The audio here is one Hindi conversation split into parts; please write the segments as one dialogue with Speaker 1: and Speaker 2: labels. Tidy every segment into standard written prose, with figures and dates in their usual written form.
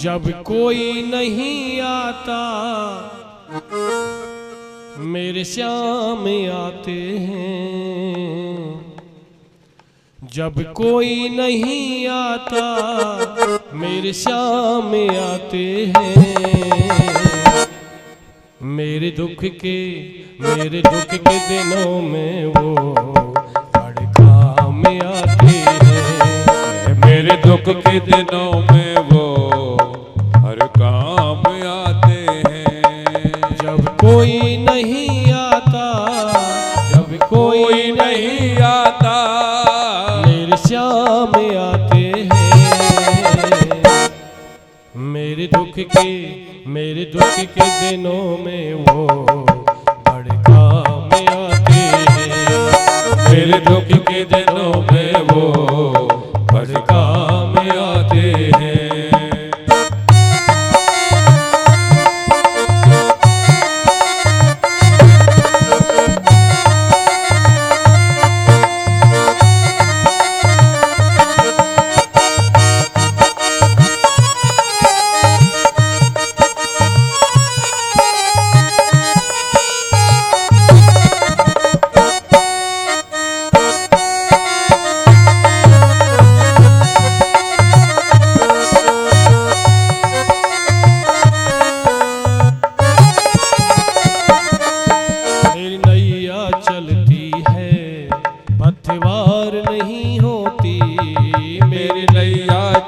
Speaker 1: जब कोई नहीं आता मेरे श्याम आते हैं, जब कोई नहीं आता मेरे श्याम आते हैं। मेरे दुख के दिनों में वो बड़े काम आते हैं।
Speaker 2: मेरे दुख के दिनों में वो हर काम आते हैं।
Speaker 1: जब कोई नहीं आता, जब कोई
Speaker 2: नहीं आता
Speaker 1: मेरे श्याम आते हैं। मेरे दुख के दिनों में वो बड़े काम आते हैं।
Speaker 2: मेरे दुख के दिनों में वो बड़े काम आते हैं।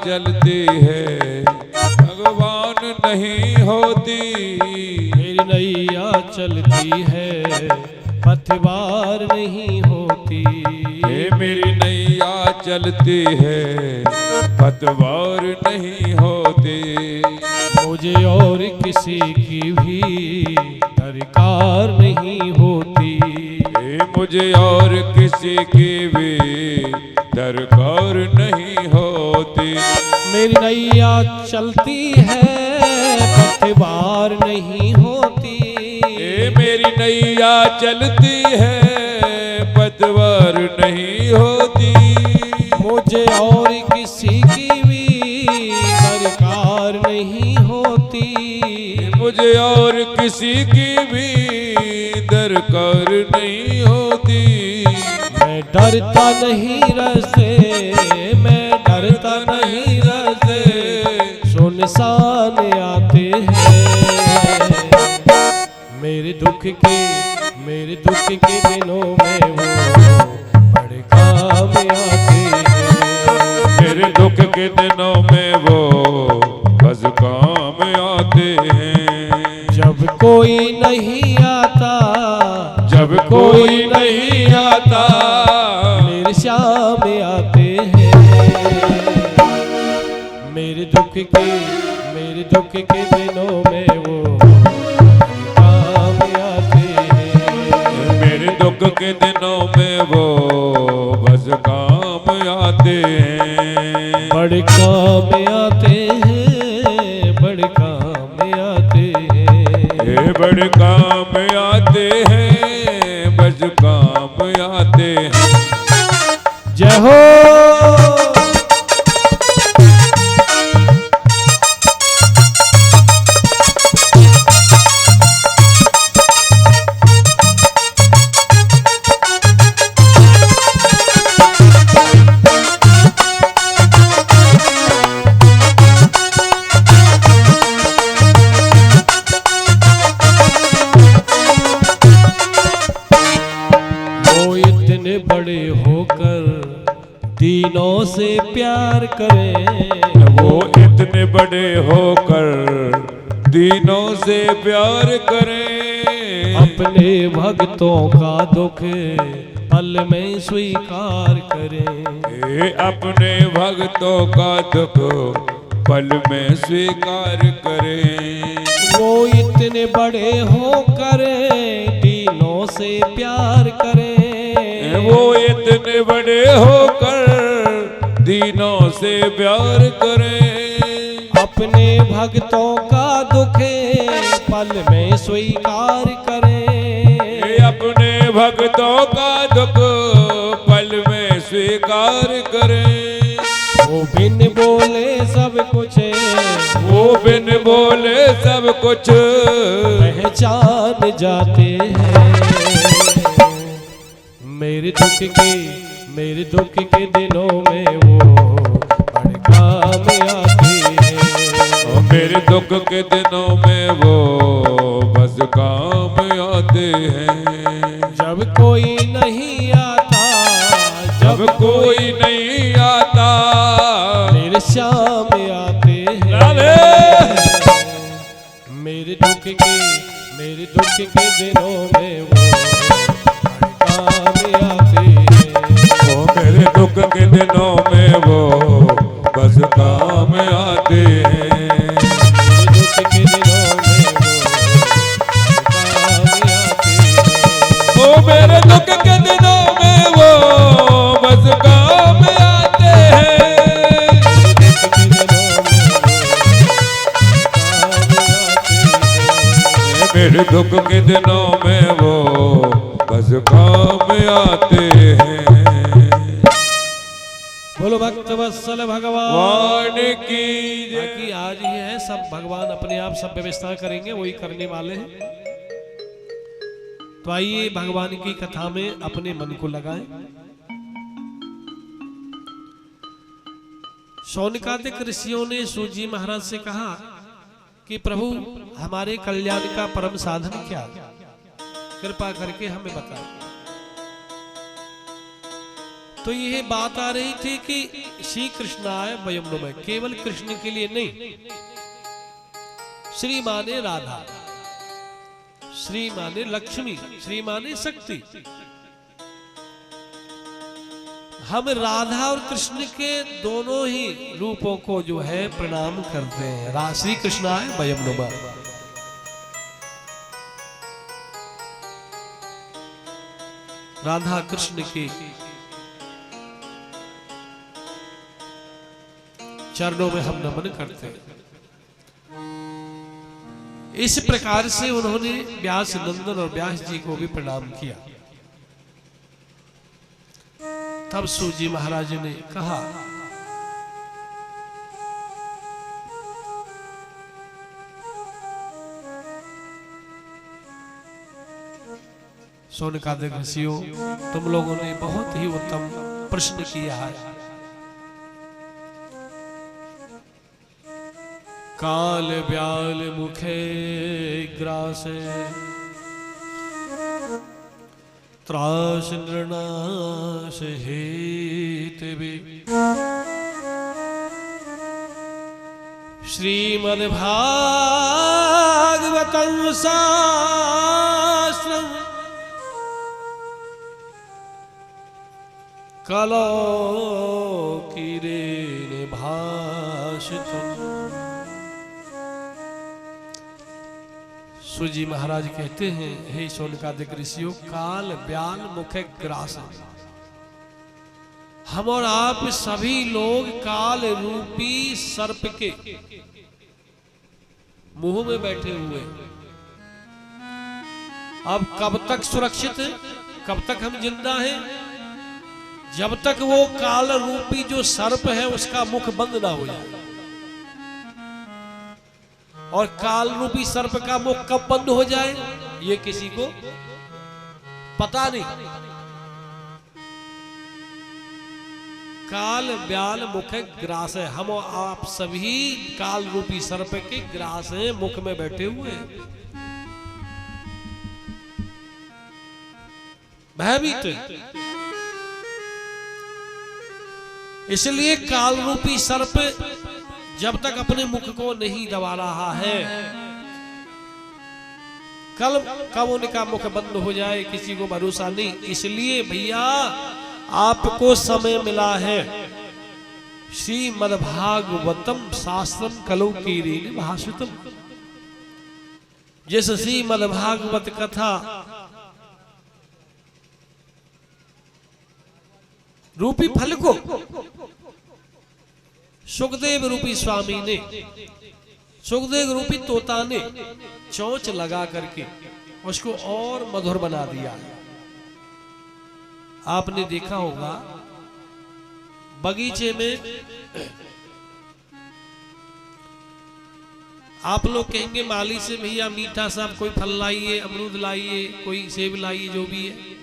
Speaker 2: चलती है भगवान नहीं होती।
Speaker 1: मेरी नैया चलती है पतवार नहीं होती।
Speaker 2: मेरी नैया चलती है पतवार नहीं होती।
Speaker 1: मुझे और किसी की भी दरकार नहीं होती।
Speaker 2: मुझे और किसी की भी दरकार नहीं होती।
Speaker 1: मेरी नैया चलती है पतवार नहीं होती।
Speaker 2: मेरी नैया चलती है पतवार नहीं होती।
Speaker 1: मुझे और किसी की भी दरकार नहीं होती।
Speaker 2: मुझे और किसी की भी दरकार नहीं होती।
Speaker 1: मैं डरता नहीं रसे, मैं डरता नहीं रसे, सुनसान आते हैं। मेरे दुख के दिनों में वो बड़े काम आते हैं।
Speaker 2: मेरे दुख के दिनों में वो बस काम आते हैं।
Speaker 1: जब कोई नहीं आता,
Speaker 2: जब कोई नहीं आता
Speaker 1: मेरे श्याम आते हैं। मेरे दुख के दिनों में वो काम आते हैं।
Speaker 2: मेरे दुख के दिनों में वो बस काम आते हैं।
Speaker 1: बड़े काम आते हैं, बड़े काम आते हैं।
Speaker 2: बड़े काम आते हैं, बस काम आते हैं।
Speaker 1: जय हो। बड़े होकर दीनों से प्यार करें।
Speaker 2: वो इतने बड़े होकर दीनों से प्यार करें।
Speaker 1: अपने भक्तों का दुख पल में स्वीकार करें।
Speaker 2: अपने भक्तों का दुख पल में स्वीकार करें।
Speaker 1: वो इतने बड़े होकर दीनों से प्यार करें।
Speaker 2: वो इतने बड़े होकर दीनों से प्यार करें।
Speaker 1: अपने भक्तों का दुख पल में स्वीकार करें।
Speaker 2: अपने भक्तों का दुख पल में स्वीकार करें।
Speaker 1: वो बिन बोले सब कुछ,
Speaker 2: वो बिन बोले सब कुछ
Speaker 1: पहचान जाते हैं। मेरे दुख के दिनों में वो बड़े काम आते हैं।
Speaker 2: मेरे दुख के दिनों में वो बस काम आते हैं।
Speaker 1: जब कोई नहीं आता,
Speaker 2: जब कोई नहीं आता
Speaker 1: मेरे श्याम आते हैं। मेरे दुख के दिनों में वो बड़े काम आते हैं।
Speaker 2: वो मेरे दुख के दिनों में वो बस काम आते हैं।
Speaker 1: मेरे दुख के दिनों में वो बड़े काम आते हैं।
Speaker 2: मेरे दुख के दिनों में वो बस काम आते हैं।
Speaker 1: बोलो भक्त वत्सल भगवान की जय। कि आज ही है, सब भगवान अपने आप सब व्यवस्था करेंगे, वही करने वाले हैं। तो आइए भगवान की कथा में अपने मन को लगाएं। शौनकादिक ऋषियों ने सूत जी महाराज से कहा कि प्रभु हमारे कल्याण का परम साधन क्या, कृपा करके हमें बताएं। तो यह बात आ रही थी कि श्री कृष्णाय वयं नुमः, केवल कृष्ण के लिए नहीं, श्री माने राधा, श्री माने लक्ष्मी, श्री माने शक्ति। हम राधा और कृष्ण के दोनों ही रूपों को जो है प्रणाम करते हैं। श्री कृष्णाय वयं नुमः। राधा कृष्ण के चरणों में हम नमन करते हैं। इस प्रकार से उन्होंने व्यास नंदन और व्यास जी को भी प्रणाम किया। तब सूत जी महाराज ने कहा, शौनकादिक ऋषियों, तुम लोगों ने बहुत ही उत्तम प्रश्न किया है। काल ब्याल मुखे ग्रासे त्रास नृणाश हेतवे श्रीमद्भागवतं शास्त्रम् कलो किरेण भाषितम्। सूत जी महाराज कहते हैं, हे शौनकादिक ऋषियों, काल ब्याल मुखे ग्रास, हम और आप सभी लोग काल रूपी सर्प के मुंह में बैठे हुए। अब कब तक सुरक्षित है, कब तक हम जिंदा हैं? जब तक वो काल रूपी जो सर्प है उसका मुख बंद ना हो जाए। और काल रूपी सर्प का मुख कब बंद हो जाए ये किसी को पता नहीं। काल ब्याल मुख ग्रास है, हम और आप सभी काल रूपी सर्प के ग्रास हैं, मुख में बैठे हुए हैं, भयभीत। इसलिए काल रूपी सर्प जब तक अपने मुख को नहीं दबा रहा है, कब उनका मुख बंद हो जाए किसी को भरोसा नहीं। इसलिए भैया आपको समय मिला है, श्रीमद्भागवतम शास्त्रम कलौ कीरेण भाषितम्। जिस श्रीमद्भागवत कथा रूपी फल को सुखदेव रूपी स्वामी ने, सुखदेव रूपी तोता ने चोंच लगा करके उसको और मधुर बना दिया। आपने देखा होगा बगीचे में आप लोग कहेंगे माली से भैया मीठा सा कोई फल लाइए, अमरूद लाइए, कोई सेब लाइए, जो भी है।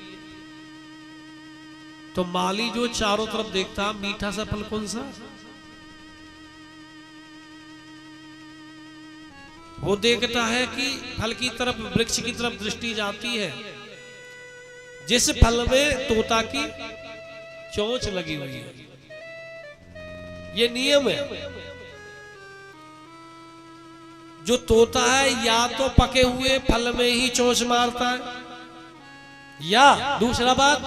Speaker 1: तो माली जो चारों तरफ देखता मीठा सा फल कौन सा, वो देखता है कि फल की तरफ, वृक्ष की तरफ दृष्टि जाती है जिस फल में तोता की चोंच लगी हुई है। ये नियम है। जो तोता है या तो पके हुए फल में ही चोंच मारता है, या दूसरा बात,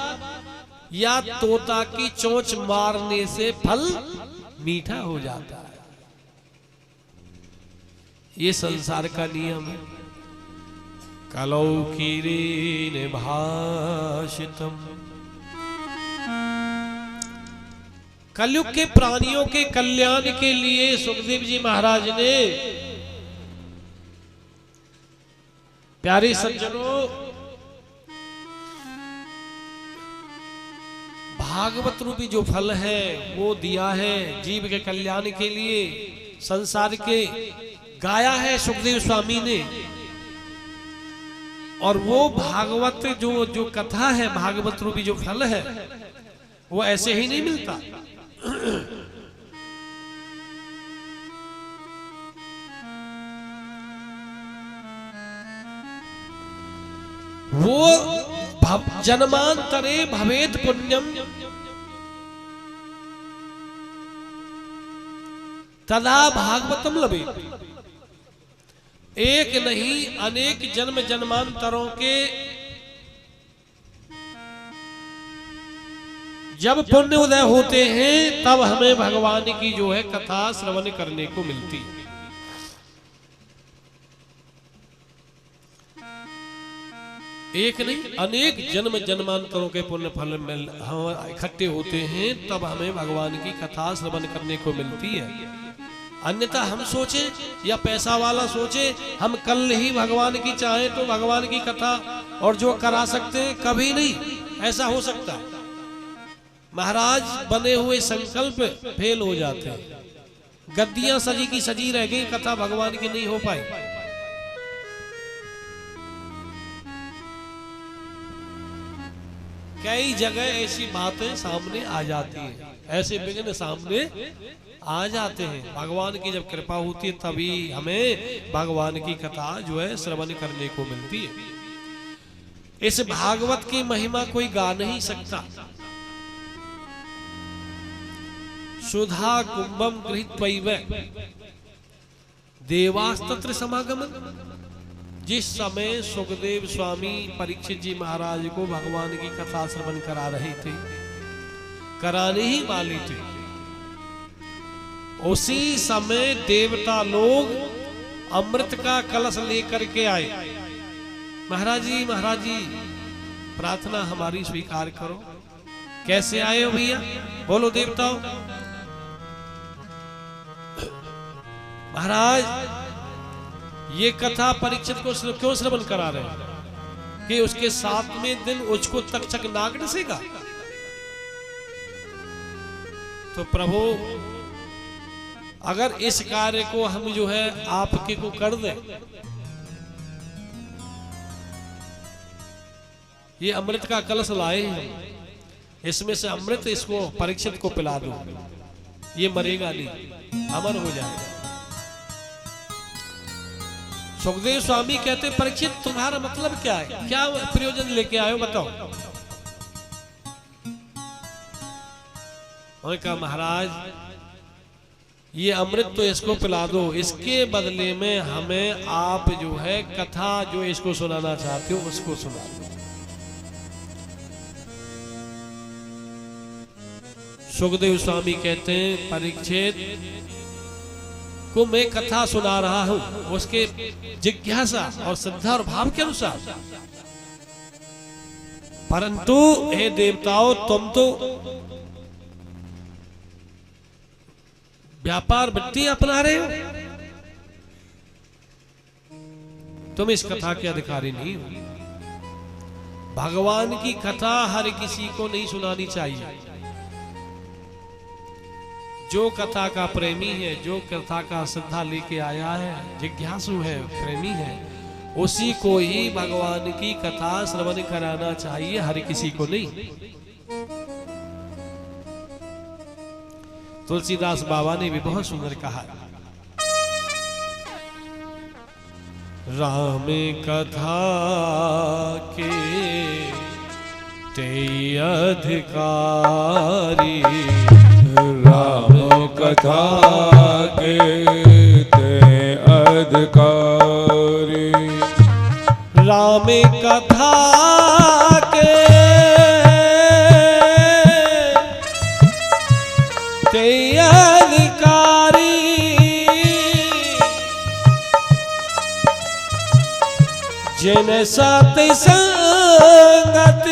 Speaker 1: या तोता की चोंच मारने से फल मीठा हो जाता है। ये संसार का नियम है। कलौ कीरेन भाषितम। कलयुग के प्राणियों के कल्याण के लिए सुखदेव जी महाराज ने, प्यारे सज्जनों, भागवत रूपी जो फल है वो दिया है जीव के कल्याण के लिए, संसार के गाया है सुखदेव स्वामी ने। और वो भागवत जो कथा है, भागवत रूपी जो फल है, वो ऐसे ही नहीं मिलता। वो जन्मांतरे भवेत पुण्यम तदा भागवतम लभेत। एक नहीं अनेक जन्म जन्मांतरों के जब पुण्य उदय होते हैं तब हमें भगवान की जो है कथा श्रवण करने को मिलती है। एक नहीं अनेक जन्म जन्मांतरों के पुण्य फल में हम इकट्ठे होते हैं तब हमें भगवान की कथा श्रवण करने को मिलती है। अन्यथा हम सोचे या पैसा वाला सोचे हम कल ही भगवान की चाहे तो भगवान की कथा और जो करा सकते हैं, कभी नहीं ऐसा हो सकता। महाराज बने हुए संकल्प फेल हो जाते हैं। गद्दियां सजी की सजी रह गई, कथा भगवान की नहीं हो पाई। कई जगह ऐसी बातें सामने आ जाती हैं, ऐसे विघ्न सामने आ जाते हैं। भगवान की जब कृपा होती है तभी हमें भगवान की कथा जो है श्रवण करने को मिलती है। इस भागवत की महिमा कोई गा नहीं सकता। सुधा कुंभम गृहीत्वैव देवास्तत्र समागमन। जिस समय सुखदेव स्वामी परीक्षित जी महाराज को भगवान की कथा श्रवण करा रहे थे, कराने ही वाले थे, उसी समय देवता लोग अमृत का कलश लेकर के आए। महाराज जी प्रार्थना हमारी स्वीकार करो। कैसे आए हो भैया, बोलो देवताओं। महाराज ये कथा परीक्षित को क्यों श्रवण करा रहे हैं कि उसके 7वें दिन उसको तक्षक नाग डसेगा। तो प्रभु अगर इस कार्य को हम जो है आपके को कर दें, ये अमृत का कलश लाए हैं, इसमें से अमृत इसको परीक्षित को पिला दो, ये मरेगा नहीं, अमर हो जाएगा। सुखदेव स्वामी कहते परीक्षित तुम्हारा मतलब क्या है, क्या प्रयोजन लेके आए हो बताओ। उन्होंने कहा महाराज ये अमृत तो इसको पिला दो, इसके बदले में हमें आप जो है कथा जो इसको सुनाना चाहते हो उसको सुना दो। सुखदेव स्वामी कहते हैं परीक्षित को मैं कथा सुना रहा हूं उसके जिज्ञासा और श्रद्धा और भाव के अनुसार। परंतु हे देवताओं, तुम तो व्यापार वृत्ति अपना रहे हो, तुम इस कथा के अधिकारी नहीं हो। भगवान की कथा हर किसी को नहीं सुनानी चाहिए। जो कथा का प्रेमी है, जो कथा का श्रद्धा लेके आया है, जिज्ञासु है, प्रेमी है, उसी को ही भगवान की कथा श्रवण कराना चाहिए, हर किसी को नहीं। तुलसीदास बाबा ने भी बहुत सुंदर कहा, राम कथा के ते अधिकारी,
Speaker 2: राम कथा के ते अधिकारी,
Speaker 1: राम कथा के ते अधिकारी, जिन सत संगत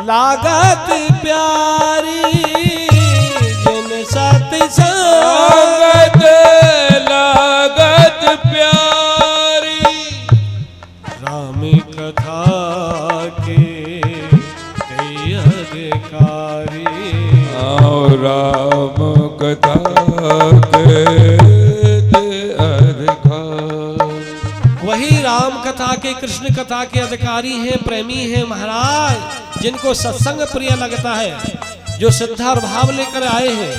Speaker 1: लागत प्यारी, जिन सत संगत
Speaker 2: लागत प्यारी,
Speaker 1: राम कथा के ते अधिकारी,
Speaker 2: राम कथा के ते अधिकारी।
Speaker 1: वही राम कथा के, कृष्ण कथा के अधिकारी हैं, प्रेमी हैं महाराज, जिनको सत्संग प्रिय लगता है, जो श्रद्धा और भाव लेकर आए हैं,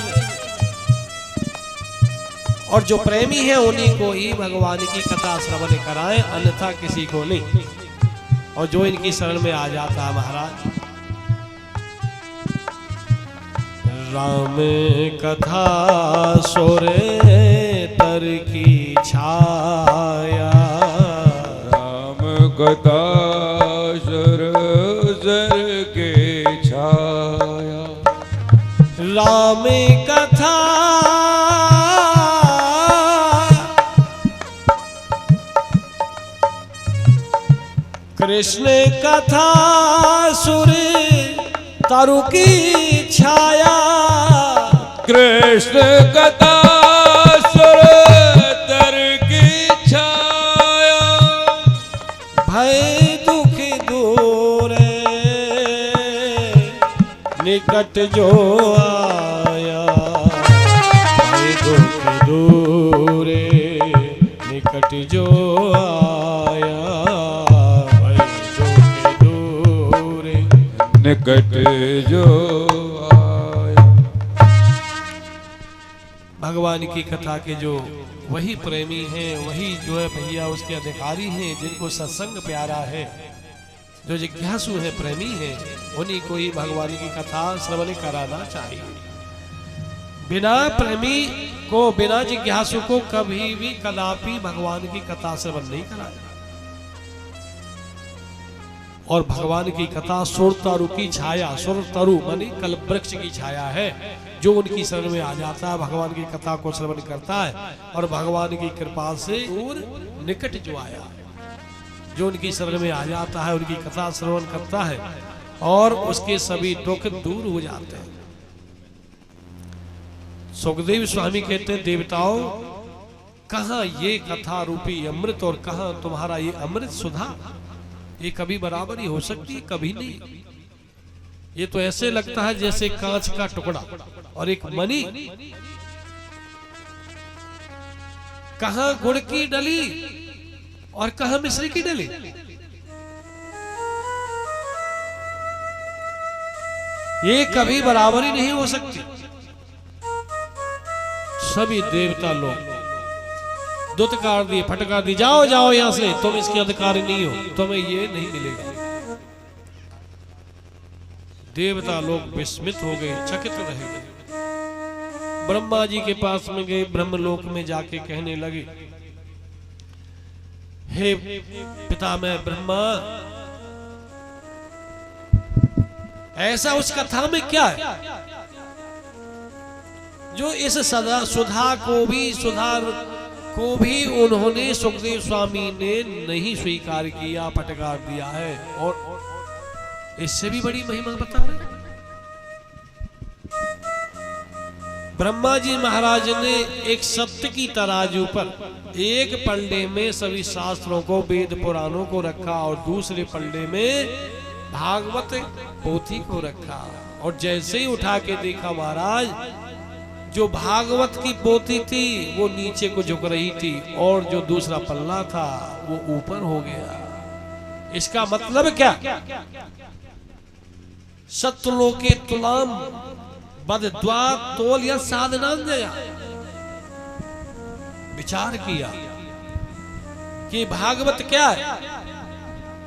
Speaker 1: और जो प्रेमी है उन्हीं को ही भगवान की कथा श्रवण कराएं, अन्यथा किसी को नहीं। और जो इनकी शरण में आ जाता है महाराज, राम कथा सोरे तर की छाया,
Speaker 2: राम कथा सर के छाया,
Speaker 1: राम कथा कृष्ण कथा सुर तरु की छाया,
Speaker 2: कृष्ण कथा सुर तर की छाया,
Speaker 1: भय दुख दूर निकट जो आया, भय दुख दूर निकट जो आया, भय दुख दूर
Speaker 2: निकट जो आया।
Speaker 1: भगवान की कथा के जो वही प्रेमी हैं, वही जो है भैया उसके अधिकारी हैं, जिनको सत्संग प्यारा है, जो जिज्ञासु है, प्रेमी है, उन्हीं को ही भगवान की कथा श्रवण कराना चाहिए। बिना प्रेमी को, बिना जिज्ञासु को कभी भी कदापि भगवान की कथा श्रवण नहीं कराया। और भगवान की कथा सुरतरु की छाया, सुरतरु मानी कल्प वृक्ष की छाया है। जो उनकी शरण में आ जाता है, भगवान की कथा को श्रवण करता है, और भगवान की कृपा से दूर निकट जो आया, जो उनकी शरण में आ जाता है, उनकी कथा श्रवण करता है, और उसके सभी दुख दूर हो जाते हैं। सुखदेव स्वामी कहते हैं, देवताओं, कहां ये कथा रूपी अमृत और कहां तुम्हारा ये अमृत सुधा, ये कभी बराबर ही हो सकती है, कभी नहीं। ये तो ऐसे लगता है जैसे कांच का टुकड़ा और एक मणि, कहां गुड़ की डली और कहां मिश्री की डली। ये कभी बराबरी नहीं हो सकती। सभी देवता लोग दुत्कार दिए, फटकार दी, जाओ जाओ यहां से, तुम इसके अधिकारी नहीं हो, तुम्हें ये नहीं मिलेगा। देवता लोग विस्मित हो गए, चकित रह गए। ब्रह्मा जी के पास में गए, ब्रह्मलोक में जाके कहने लगे, हे पितामह ब्रह्मा, ऐसा उस कथा में क्या है जो इस सुधा को भी उन्होंने सुखदेव स्वामी ने नहीं स्वीकार किया, फटकार दिया है। और इससे भी बड़ी महिमा बता रहे हैं। ब्रह्मा जी महाराज ने एक सत्य की तराजू पर एक पलड़े में सभी शास्त्रों को, वेद पुराणों को रखा और दूसरे पलड़े में भागवत पोथी को रखा। और जैसे ही उठा के देखा महाराज, जो भागवत की पोथी थी वो नीचे को झुक रही थी और जो दूसरा पल्ला था वो ऊपर हो गया। इसका मतलब क्या? सत्लोके तुलाम बद्वा तोल या साधना जया। विचार किया कि भागवत क्या है?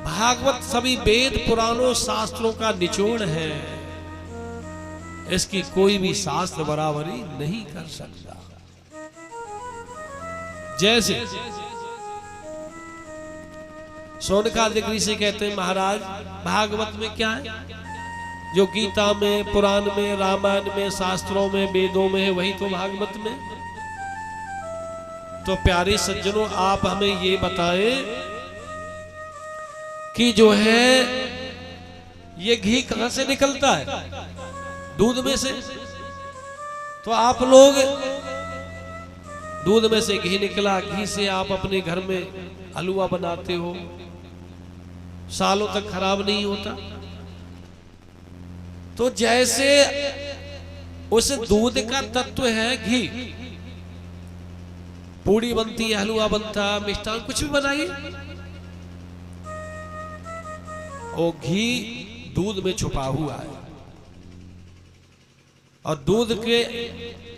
Speaker 1: भागवत सभी वेद पुराणों शास्त्रों का निचोड़ है। इसकी कोई भी शास्त्र बराबरी नहीं कर सकता। जैसे सोनकादिक ऋषि कहते हैं महाराज, भागवत में क्या है? जो गीता में, पुराण में, रामायण में, शास्त्रों में, वेदों में है वही तो भागवत में। तो प्यारे सज्जनों, आप हमें ये बताएं कि जो है ये घी कहां से निकलता है? दूध में से। तो आप लोग दूध में से घी निकला, घी से आप अपने घर में हलवा बनाते हो, सालों तक खराब नहीं होता। तो जैसे उस दूध का तत्व है घी, पूड़ी बनती है, हलवा बनता है, मिष्ठान कुछ भी बनाइए, वो घी दूध में छुपा हुआ है। और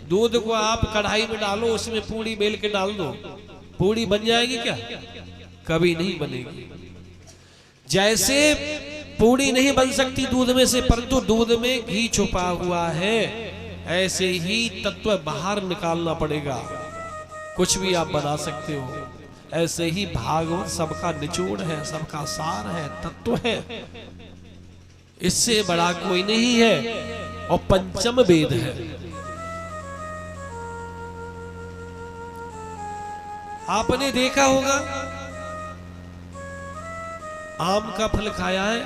Speaker 1: दूध को आप कढ़ाई में डालो, उसमें पूड़ी बेल के डाल दो, पूड़ी बन जाएगी क्या? कभी नहीं बनेगी। जैसे पूड़ी नहीं बन सकती दूध में से, परंतु दूध में घी छुपा हुआ है, ऐसे ही तत्व बाहर निकालना पड़ेगा। कुछ भी आप बना सकते हो। ऐसे ही भागवत सबका निचोड़ है, सबका सार है, तत्व है। इससे बड़ा कोई नहीं है और पंचम वेद है। आपने देखा होगा, आम का फल खाया है,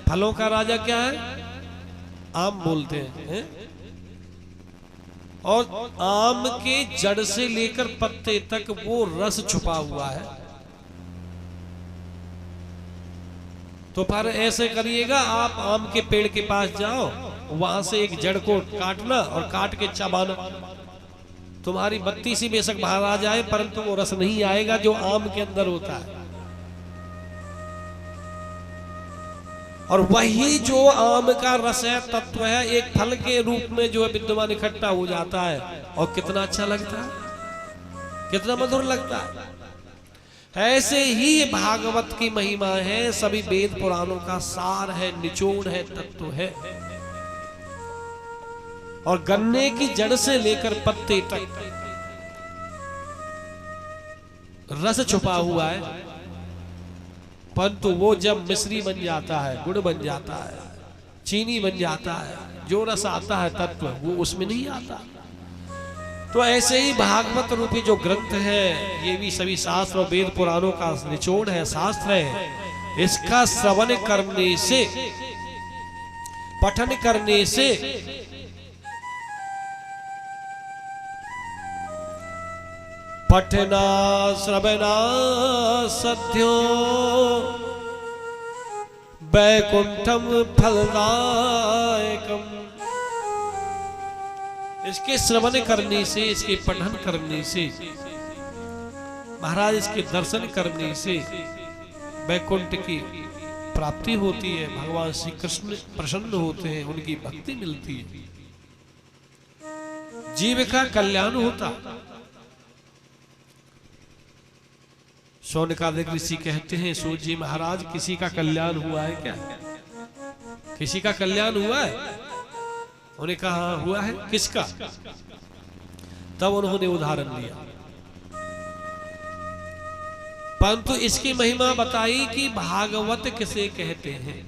Speaker 1: फलों का राजा क्या है? आम बोलते हैं। और आम के जड़ से लेकर पत्ते तक वो रस छुपा हुआ है। तो पर ऐसे करिएगा, आप आम के पेड़ के पास जाओ, वहां से एक जड़ को काटना और काट के चबाना। तुम्हारी बत्ती सी बेशक बाहर आ जाए, परंतु वो रस नहीं आएगा जो आम के अंदर होता है। और वही जो आम का रस है, तत्व है, एक फल के रूप में जो है विद्यमान इकट्ठा हो जाता है। और कितना अच्छा लगता है, कितना मधुर लगता है। ऐसे ही भागवत की महिमा है, सभी वेद पुराणों का सार है, निचोड़ है, तत्व है। और गन्ने की जड़ से लेकर पत्ते तक रस छुपा हुआ है, परंतु वो जब मिश्री बन जाता है, गुड़ बन जाता है, चीनी बन जाता है, जो रस आता है तत्व, वो उसमें नहीं आता। तो ऐसे ही भागवत रूपी जो ग्रंथ है, ये भी सभी शास्त्र और वेद पुराणों का निचोड़ है, शास्त्र है। इसका श्रवण करने से, पठन करने से पठना श्रवणा सद्यो वैकुंठम फलदायकम। इसके श्रवण करने से, इसके पठन करने से, महाराज इसके दर्शन करने से वैकुंठ की प्राप्ति होती है। भगवान श्री कृष्ण प्रसन्न होते हैं, उनकी भक्ति मिलती है, जीव का कल्याण होता। शौनकादिक ऋषि कहते हैं, सूत जी महाराज, किसी का कल्याण हुआ है क्या? किसी का कल्याण हुआ है? उन्हें कहा हुआ है, किसका? तब उन्होंने उदाहरण दिया, परंतु इसकी महिमा बताई कि भागवत किसे कहते हैं।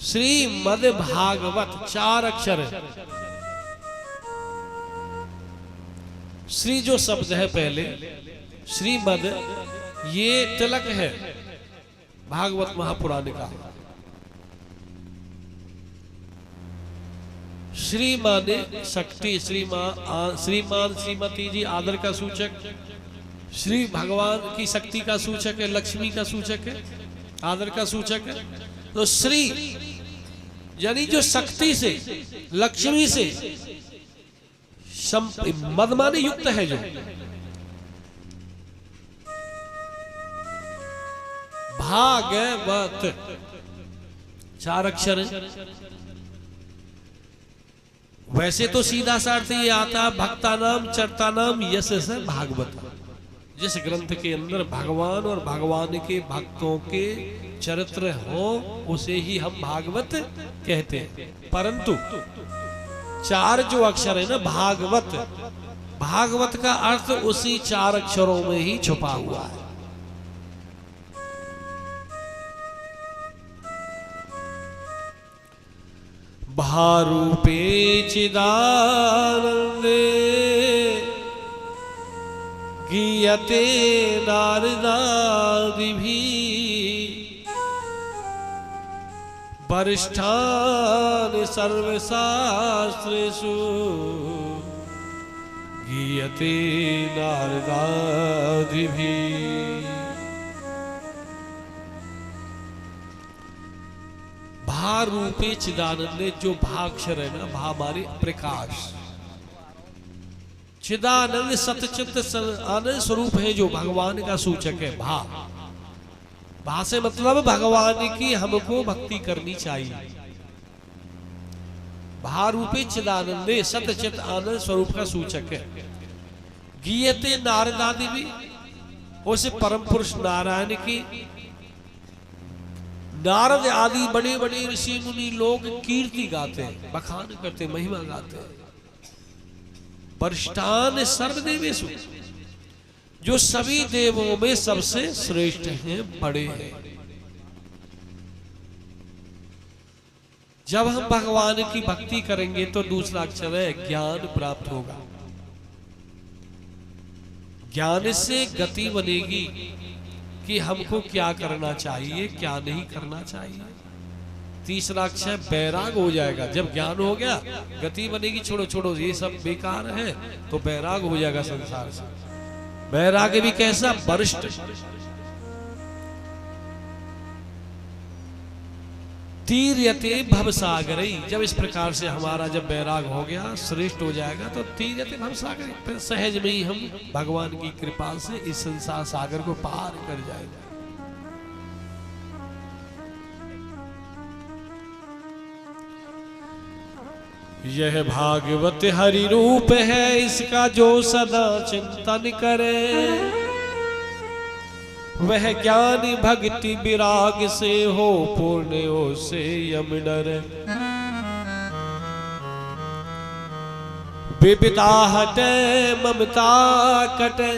Speaker 1: श्रीमद् भागवत 4 अक्षर है। श्री जो शब्द है पहले, श्रीमद, ये तिलक है भागवत महापुराण का। श्री माने शक्ति, श्रीमान, श्रीमती जी आदर का सूचक, श्री भगवान की शक्ति का सूचक है, लक्ष्मी का सूचक है, आदर का सूचक है। तो श्री यानी जो शक्ति से, लक्ष्मी से मद माने युक्त है, जो भागवत 4 अक्षर है। वैसे तो सीधा सा अर्थ ये आता, भक्ता नाम चरता नाम यश से भागवत। जिस ग्रंथ के अंदर भगवान और भगवान के भक्तों के चरित्र हो उसे ही हम भागवत कहते हैं। परंतु 4 जो अक्षर है ना भागवत, भागवत का अर्थ उसी 4 अक्षरों में ही छुपा हुआ है। भारूपे चिदानंदे गीयते नारदादिभिः वरिष्ठान् सर्वशास्त्रेषु गीयते नारदादिभिः। भा रूपे चिदानंदे, जो भाक्षर है ना, भा माने प्रकाश, चिदानंद सतचित आनंद स्वरूप है, जो भगवान का सूचक है। भा, भा से मतलब भगवान की हमको भक्ति करनी चाहिए। भा रूपे चिदानंदे सतचित आनंद स्वरूप का सूचक है। गीयते नारदादि भी, उसे परम पुरुष नारायण की, नारद आदि बड़े बड़े ऋषि मुनि लोग कीर्ति गाते हैं, बखान करते, महिमा गाते हैं। वरिष्ठान सर्वदेवेषु, जो सभी देवों में सबसे श्रेष्ठ हैं, बड़े हैं। जब हम भगवान की भक्ति करेंगे तो दूसरा अक्षर है ज्ञान प्राप्त होगा। ज्ञान से गति बनेगी कि हमको क्या करना चाहिए, क्या नहीं करना चाहिए। तीसरा अक्षर बैराग हो जाएगा। जब ज्ञान हो गया गति बनेगी, छोड़ो छोड़ो ये सब बेकार है, तो बैराग हो जाएगा संसार से। बैराग भी कैसा, वरिष्ठ। तीर्यते भवसागरई, जब इस प्रकार से हमारा जब बैराग हो गया, श्रेष्ठ हो जाएगा, तो तीर्यते भवसागरई, फिर सहज में ही हम भगवान की कृपा से इस संसार सागर को पार कर जाएगा। यह भागवत हरि रूप है, इसका जो सदा चिंतन करे, वह ज्ञान भक्ति विराग से हो पूर्ण हो से यम डरे। विविता हटे ममता कटे,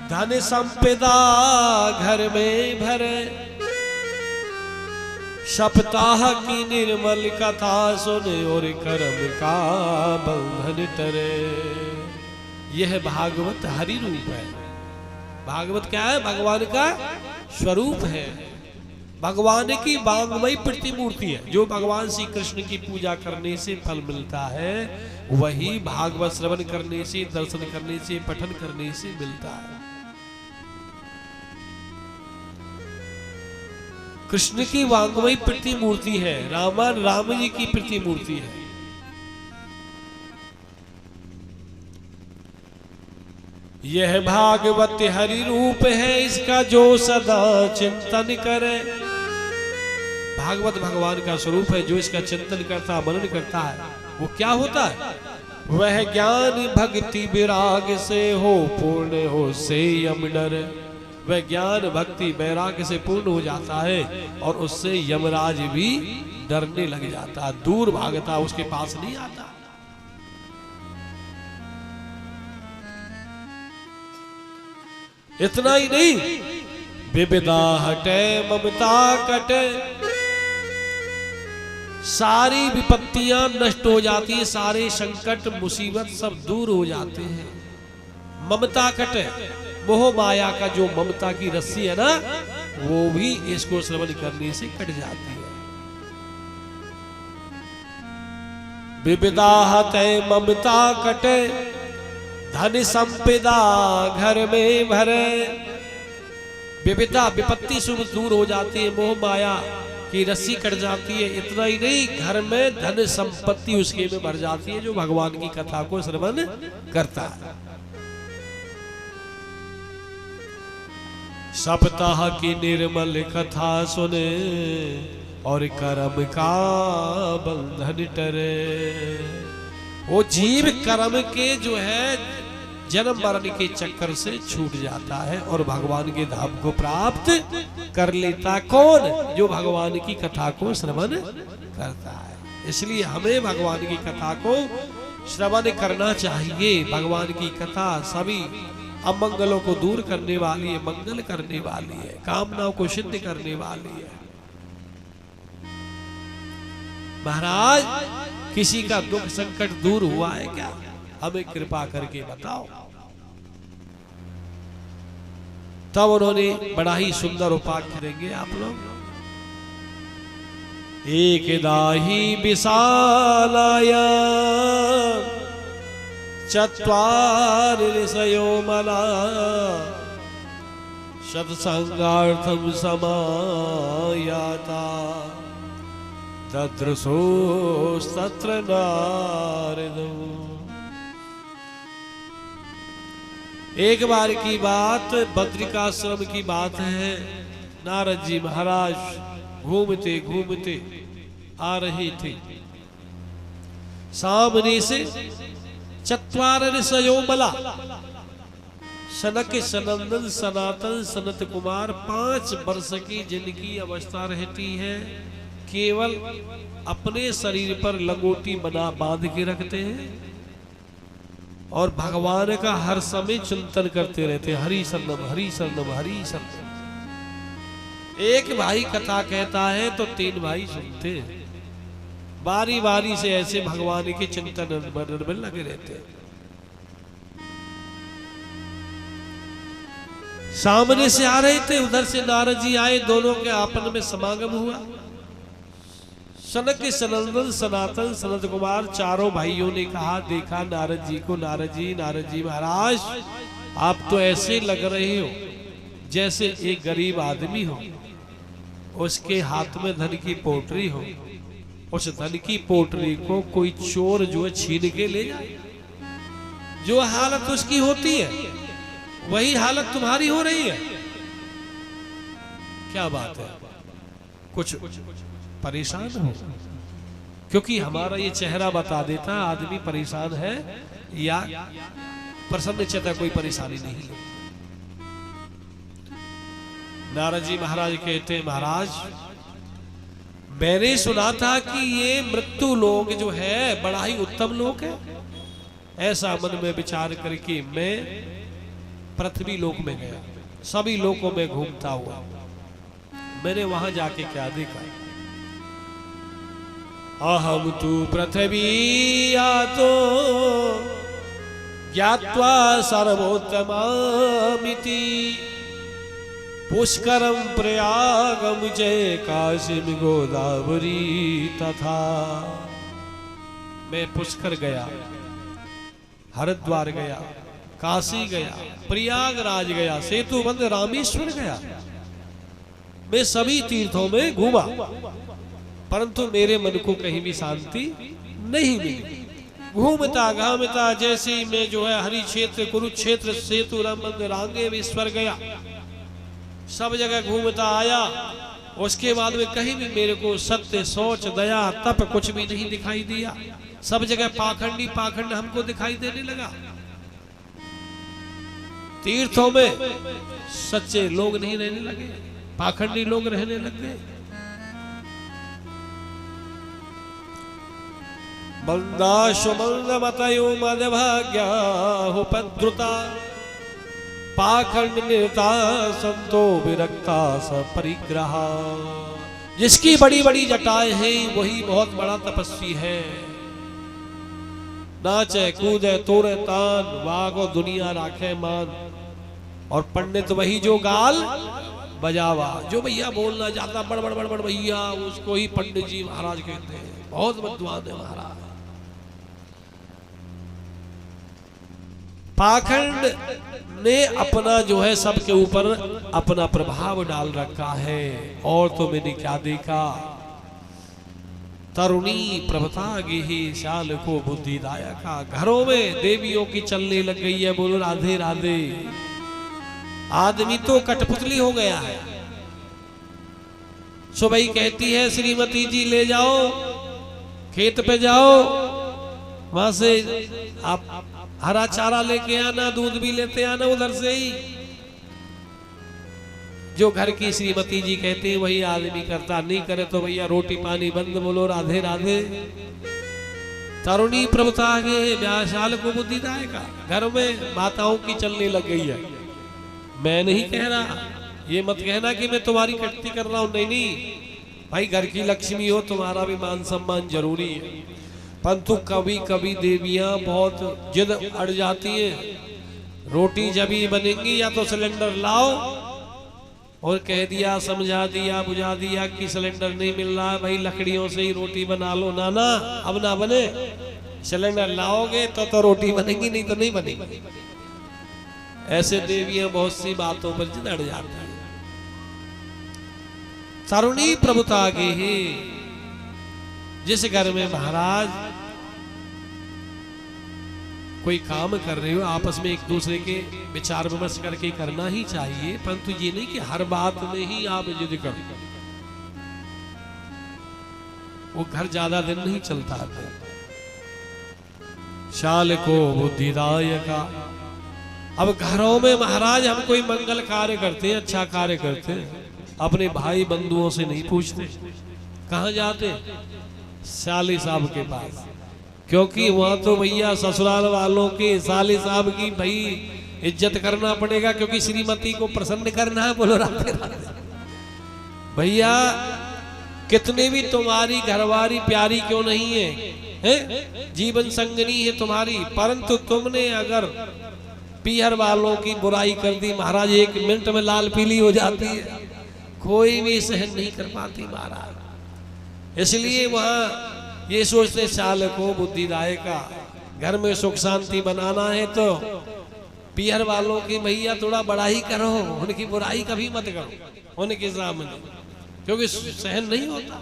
Speaker 1: धन संपदा घर में भरे, सप्ताह की निर्मल कथा सुने और कर्म का बंधन टरे। यह भागवत हरि रूप है। भागवत क्या है? भगवान का स्वरूप है, भगवान की वांगमयी प्रतिमूर्ति है। जो भगवान श्री कृष्ण की पूजा करने से फल मिलता है, वही भागवत श्रवण करने से, दर्शन करने से, पठन करने से मिलता है। कृष्ण की वांगमयी प्रतिमूर्ति है, रामायण राम जी की प्रतिमूर्ति है। यह भागवत हरि रूप है, इसका जो सदा चिंतन करे। भागवत भगवान का स्वरूप है, जो इसका चिंतन करता, मनन करता है, वो क्या होता है? वह ज्ञान भक्ति विराग से हो पूर्ण हो से यम डरे। वह ज्ञान भक्ति वैराग्य से पूर्ण हो जाता है और उससे यमराज भी डरने लग जाता है, दूर भागता, उसके पास नहीं आता। इतना ही नहीं, विविधा हटे ममता कटे, सारी विपत्तियां नष्ट हो जाती है, सारे संकट मुसीबत सब दूर हो जाते हैं। ममता कटे, मोह माया का जो ममता की रस्सी है ना, वो भी इसको श्रवण करने से कट जाती है। विविधा तय ममता कटे, धन संपदा घर में भरे। विविधा विपत्ति शुभ दूर हो जाती है, मोह माया की रस्सी कट जाती है। इतना ही नहीं, घर में धन संपत्ति उसके में भर जाती है जो भगवान की कथा को श्रवण करता है। सप्ताह की निर्मल कथा सुने और कर्म का बंधन टरे। वो जीव कर्म के जो है जन्म मरण के चक्कर से छूट जाता है और भगवान के धाम को प्राप्त कर लेता। कौन? जो भगवान की कथा को श्रवण करता है। इसलिए हमें भगवान की कथा को श्रवण करना चाहिए। भगवान की कथा सभी अमंगलों को दूर करने वाली है, मंगल करने वाली है, कामनाओं को सिद्ध करने वाली है। महाराज, किसी का दुख संकट दूर हुआ है क्या? हमें कृपा करके बताओ। तब उन्होंने बड़ा ही सुंदर उपाख्य देंगे आप लोग। एक दाही विशालाया चत्वार ऋषयो मला, सत्संगार्थम समायाता, ददृशोस्तत्र नारदम्। एक बार की बात, बद्रिकाश्रम की बात है। नारद जी महाराज घूमते घूमते आ रहे थे। सामने से चत्वार ऋषयो मला, सनक सनंदन सनातन सनत कुमार 5 वर्ष की जिनकी अवस्था रहती है, केवल अपने शरीर पर लंगोटी बना बांध के रखते हैं और भगवान का हर समय चिंतन करते रहते हैं। हरि शरणम हरि शरणम हरि शरणम। एक भाई कथा कहता है तो 3 भाई सुनते हैं। बारी बारी से ऐसे भगवान के चिंतन में लगे रहते हैं। सामने से आ रहे थे, उधर से नारद जी आए, दोनों के आपन में समागम हुआ। सनक सनंदन सनातन सनत कुमार चारों भाइयों ने कहा, देखा नारद जी को। नारद जी महाराज, आप तो ऐसे लग रहे हो जैसे एक गरीब आदमी हो, उसके हाथ में धन की पोटली हो, उस धन की पोटली को कोई चोर जो है छीन के ले जाए। जो हालत उसकी होती है वही हालत तुम्हारी हो रही है। क्या बात है? कुछ परेशान हो? क्योंकि हमारा ये चेहरा बता देता है आदमी परेशान है या प्रसन्न चेता, कोई परेशानी नहीं है। नारद जी महाराज कहते हैं, महाराज मैंने सुना था कि ये मृत्यु लोक जो है बड़ा ही उत्तम लोक है। ऐसा मन में विचार करके मैं पृथ्वी लोक में गया, सभी लोकों में घूमता हुआ। मैंने वहां जाके क्या देखा? अहम तु पृथ्वी यातो ज्ञात्वा सर्वोत्तमामिति, पुष्करम प्रयागम जय काशीम गोदावरी तथा। मैं पुष्कर गया, हरिद्वार गया, काशी गया, प्रयागराज गया, सेतुबंध रामेश्वर गया। मैं सभी तीर्थों में घूमा, परंतु मेरे मन को कहीं भी शांति नहीं मिली। घूमता घामता जैसे ही मैं जो है हरि क्षेत्र कुरुक्षेत्र सेतु रामबंध रांगेश्वर गया, सब जगह घूमता आया। उसके बाद में कहीं भी मेरे को सत्य सोच दया तप कुछ भी नहीं दिखाई दिया। सब जगह पाखंडी पाखंड हमको दिखाई देने लगा। तीर्थों में सच्चे लोग नहीं रहने लगे, पाखंडी लोग रहने लगे। मंदाशुमंदमतयो मदभाग्याहुपद्रुता, पाखंड निरता संतो विरक्ता स परिग्रहा। जिसकी बड़ी बड़ी जटाएं हैं वही बहुत बड़ा तपस्वी है। नाचे कूदे तोड़े तान, वागो दुनिया राखे मान, और पंडित वही जो गाल बजावा। जो भैया बोलना चाहता बड़ बड़ बड़ बड़ भैया, उसको ही पंडित जी महाराज कहते हैं। बहुत विद्वान है महाराज। पाखंड ने अपना जो है सबके ऊपर अपना प्रभाव डाल रखा है। और तो मैंने क्या देखा, तरुणी प्रभता गेही शाल को बुद्धिदायका। घरों में देवियों की चलने लग गई है। बोलो राधे राधे। आदमी तो कठपुतली हो गया है। सुबह कहती है श्रीमती जी ले जाओ खेत पे, जाओ वहां से आप हरा चारा लेके आना, दूध भी लेते आना उधर से ही। जो घर की श्रीमती जी कहते हैं वही आदमी करता, नहीं करे तो भैया रोटी पानी बंद। बोलो राधे राधे। तरुणी प्रभुता के व्याशाल को बुद्धिदायका। घर में माताओं की चलने लग गई है। मैं नहीं कह रहा, ये मत कहना कि मैं तुम्हारी कटती कर रहा हूं। नहीं नहीं भाई, घर की लक्ष्मी हो, तुम्हारा भी मान सम्मान जरूरी है। परंतु कभी कभी देवियां बहुत जिद अड़ जाती हैं। रोटी जब ही बनेंगी या तो सिलेंडर लाओ, और कह दिया समझा दिया बुझा दिया कि सिलेंडर नहीं मिल रहा है, भाई लकड़ियों से ही रोटी बना लो। नाना अब ना बने, सिलेंडर लाओगे तो रोटी बनेगी, नहीं तो नहीं बनेगी। ऐसे देवियां बहुत सी बातों पर जिद अड़ जाती हैं। तरुणी प्रभुता के ही जिस घर में महाराज कोई काम कर रहे हो, आपस में एक दूसरे के विचार विमर्श करके करना ही चाहिए। परंतु ये नहीं कि हर बात में ही आप जिद करो, वो घर ज्यादा दिन नहीं चलता है। शाल को बुद्धिदायका। अब घरों में महाराज हम कोई मंगल कार्य करते हैं, अच्छा कार्य करते हैं, अपने भाई बंधुओं से नहीं पूछते। कहाँ जाते? साली साहब के पास, क्योंकि वहां तो भैया ससुराल वालों के साली साहब की भाई इज्जत करना पड़ेगा, क्योंकि श्रीमती को प्रसन्न करना है। बोलो राधे राधे। भैया कितने भी तुम्हारी घरवारी प्यारी क्यों नहीं है, जीवन संगनी है तुम्हारी, परंतु तुमने अगर पीहर वालों की बुराई कर दी महाराज, 1 मिनट में लाल पीली हो जाती है, कोई भी सहन नहीं कर पाती महाराज। इसलिए वहां ये सोचते साल को बुद्धिदायका। घर में सुख शांति बनाना है तो पीहर वालों की भैया थोड़ा बड़ाई करो, उनकी बुराई कभी मत करो उनके सामने, क्योंकि सहन नहीं होता।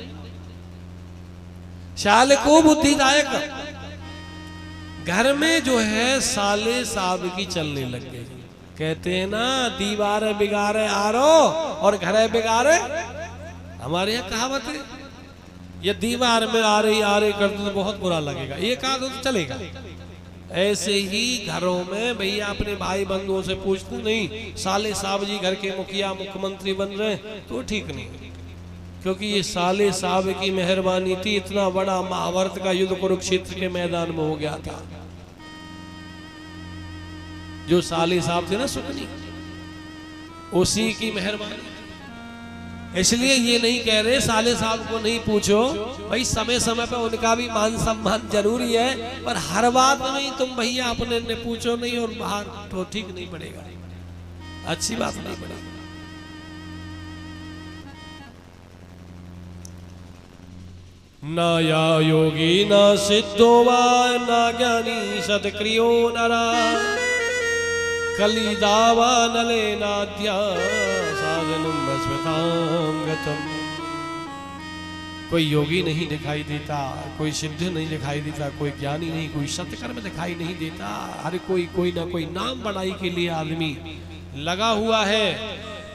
Speaker 1: साल को बुद्धिदायका। घर में जो है साले साहब की चलने लग गई। कहते हैं ना, दीवार बिगाड़े आरो और घर बिगाड़े। हमारे यहाँ कहावत है, ये दीवार में आ रही कर दो तो बहुत बुरा लगेगा, ये कहा तो चलेगा। ऐसे ही घरों में भैया अपने भाई बंधुओं से पूछते नहीं, साले साहब जी घर के मुखिया मुख्यमंत्री बन रहे तो ठीक नहीं, क्योंकि ये साले साहब की मेहरबानी थी। इतना बड़ा महाभारत का युद्ध कुरुक्षेत्र के मैदान में हो गया था। जो साले साहब थे ना सुकनी, उसी की मेहरबानी। इसलिए ये नहीं कह रहे साले साहब को नहीं पूछो, भाई समय समय पे उनका भी मान सम्मान जरूरी है, पर हर बात नहीं तुम भैया अपने ने पूछो नहीं और बाहर तो ठीक नहीं पड़ेगा, अच्छी बात नहीं पड़ेगी। ना या योगी ना सिद्धो वा ना ज्ञानी सत्क्रियो नरा, कलिदावा नले नाद्या साधनम बस्वताम गतम। कोई योगी नहीं दिखाई देता, कोई सिद्ध नहीं दिखाई देता, कोई ज्ञानी नहीं, कोई सत्कर्म दिखाई नहीं देता। हर कोई ना कोई नाम बढ़ाई के लिए आदमी लगा हुआ है।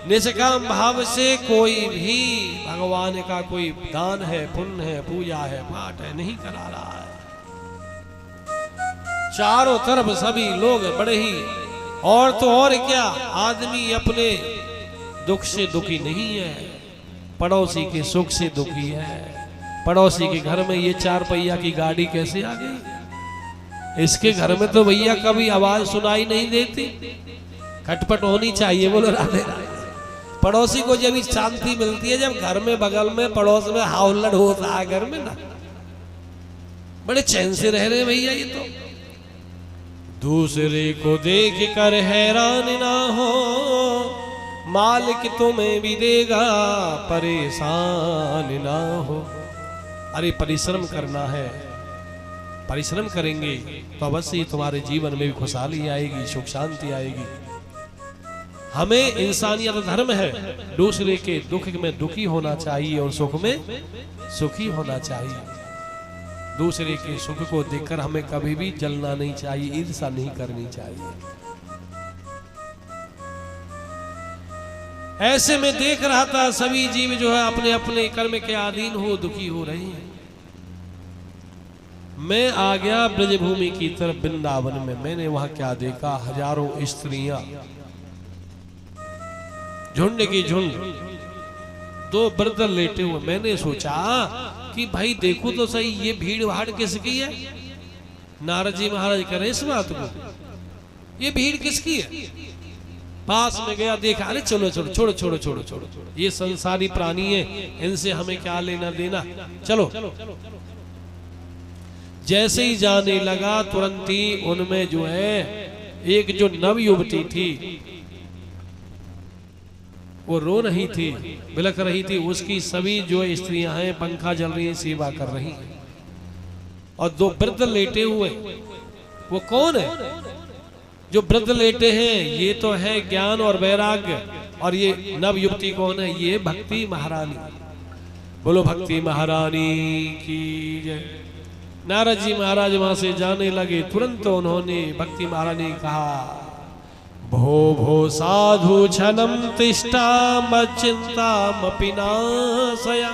Speaker 1: निष्काम भाव से कोई भी भगवान का कोई दान है, पुण्य है, पूजा है, पाठ है नहीं करा रहा है। चारों तरफ सभी लोग बड़े ही, और तो और क्या, आदमी अपने दुख से दुखी नहीं है, पड़ोसी के सुख से दुखी है। पड़ोसी के घर में ये 4 पहिया की गाड़ी कैसे आ गई, इसके घर में तो भैया कभी आवाज सुनाई नहीं देती, खटपट होनी चाहिए। बोलो राधे राधे। पड़ोसी को जब शांति मिलती है जब घर में बगल में पड़ोस में हाउल्लड़ होता है घर में ना, बड़े चैन से रह रहे भैया ये तो। दूसरे को देख कर हैरान ना हो, मालिक तुम्हें भी देगा परेशान ना हो। अरे परिश्रम करना है, परिश्रम करेंगे तो अवश्य ही तुम्हारे जीवन में भी खुशहाली आएगी, सुख शांति आएगी। हमें इंसानियत धर्म है, दूसरे के दुख में दुखी होना चाहिए और सुख में सुखी होना चाहिए। दूसरे के सुख को देखकर हमें कभी भी जलना नहीं चाहिए, ईर्ष्या नहीं करनी चाहिए। ऐसे में देख रहा था सभी जीव जो है अपने अपने कर्म के अधीन हो दुखी हो रहे हैं। मैं आ गया ब्रजभूमि की तरफ वृंदावन में। मैंने वहां क्या देखा, हजारों स्त्रियां झुंड की झुंड, दो वृद्ध लेटे हुए। मैंने सोचा कि भाई देखो तो सही ये भीड़ भाड़ किसकी है। नारद जी महाराज कह रहे इस बात को, ये भीड़ किसकी है। पास में गया देखा, अरे चलो चलो छोड़ो छोड़ो छोड़ो छोड़ो, ये संसारी प्राणी है, इनसे हमें क्या लेना देना, चलो। जैसे ही जाने लगा तुरंत ही उनमें जो है एक जो नव युवती थी वो रो रही थी, बिलख रही थी। उसकी सभी जो स्त्रियां हैं पंखा जल रही हैं, सेवा कर रही हैं। और दो वृद्ध लेटे हुए, वो कौन है जो वृद्ध लेटे हैं? ये तो है ज्ञान और वैराग्य। और ये नव युवती कौन है? ये भक्ति महारानी। बोलो भक्ति महारानी की जय। नारद जी महाराज वहां से जाने लगे, तुरंत उन्होंने भक्ति महारानी कहा, भो भो साधु छनम तिष्ठा मच्चिंता मपिनाशया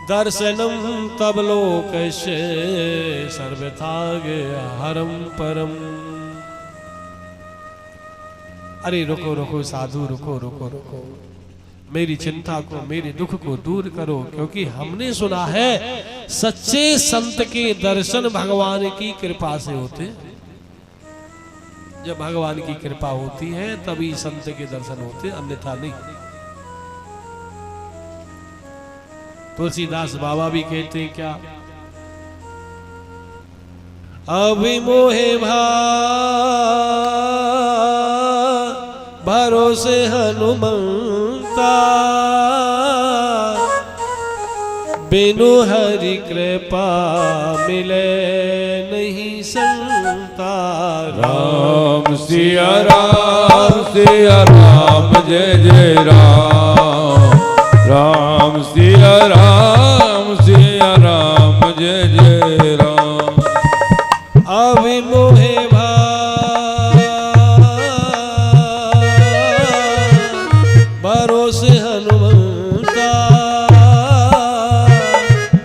Speaker 1: दर्शनम तब लोकस्य सर्वथाग हरम परम। अरे रुको रुको साधु, रुको रुको रुको, मेरी चिंता को, मेरे दुख को दूर करो। क्योंकि हमने सुना है सच्चे संत के दर्शन भगवान की कृपा से होते। जब भगवान की कृपा होती है तभी संत के दर्शन होते, अन्यथा नहीं। तुलसीदास बाबा भी कहते हैं क्या, अभिमोहे भरोसे हनुमंता बिनु हरि कृपा मिले नहीं संता।
Speaker 2: राम सिया राम सिया राम जय जय राम। राम सिया राम जय जय राम।
Speaker 1: अभिमोहे भरोसे हनुमंता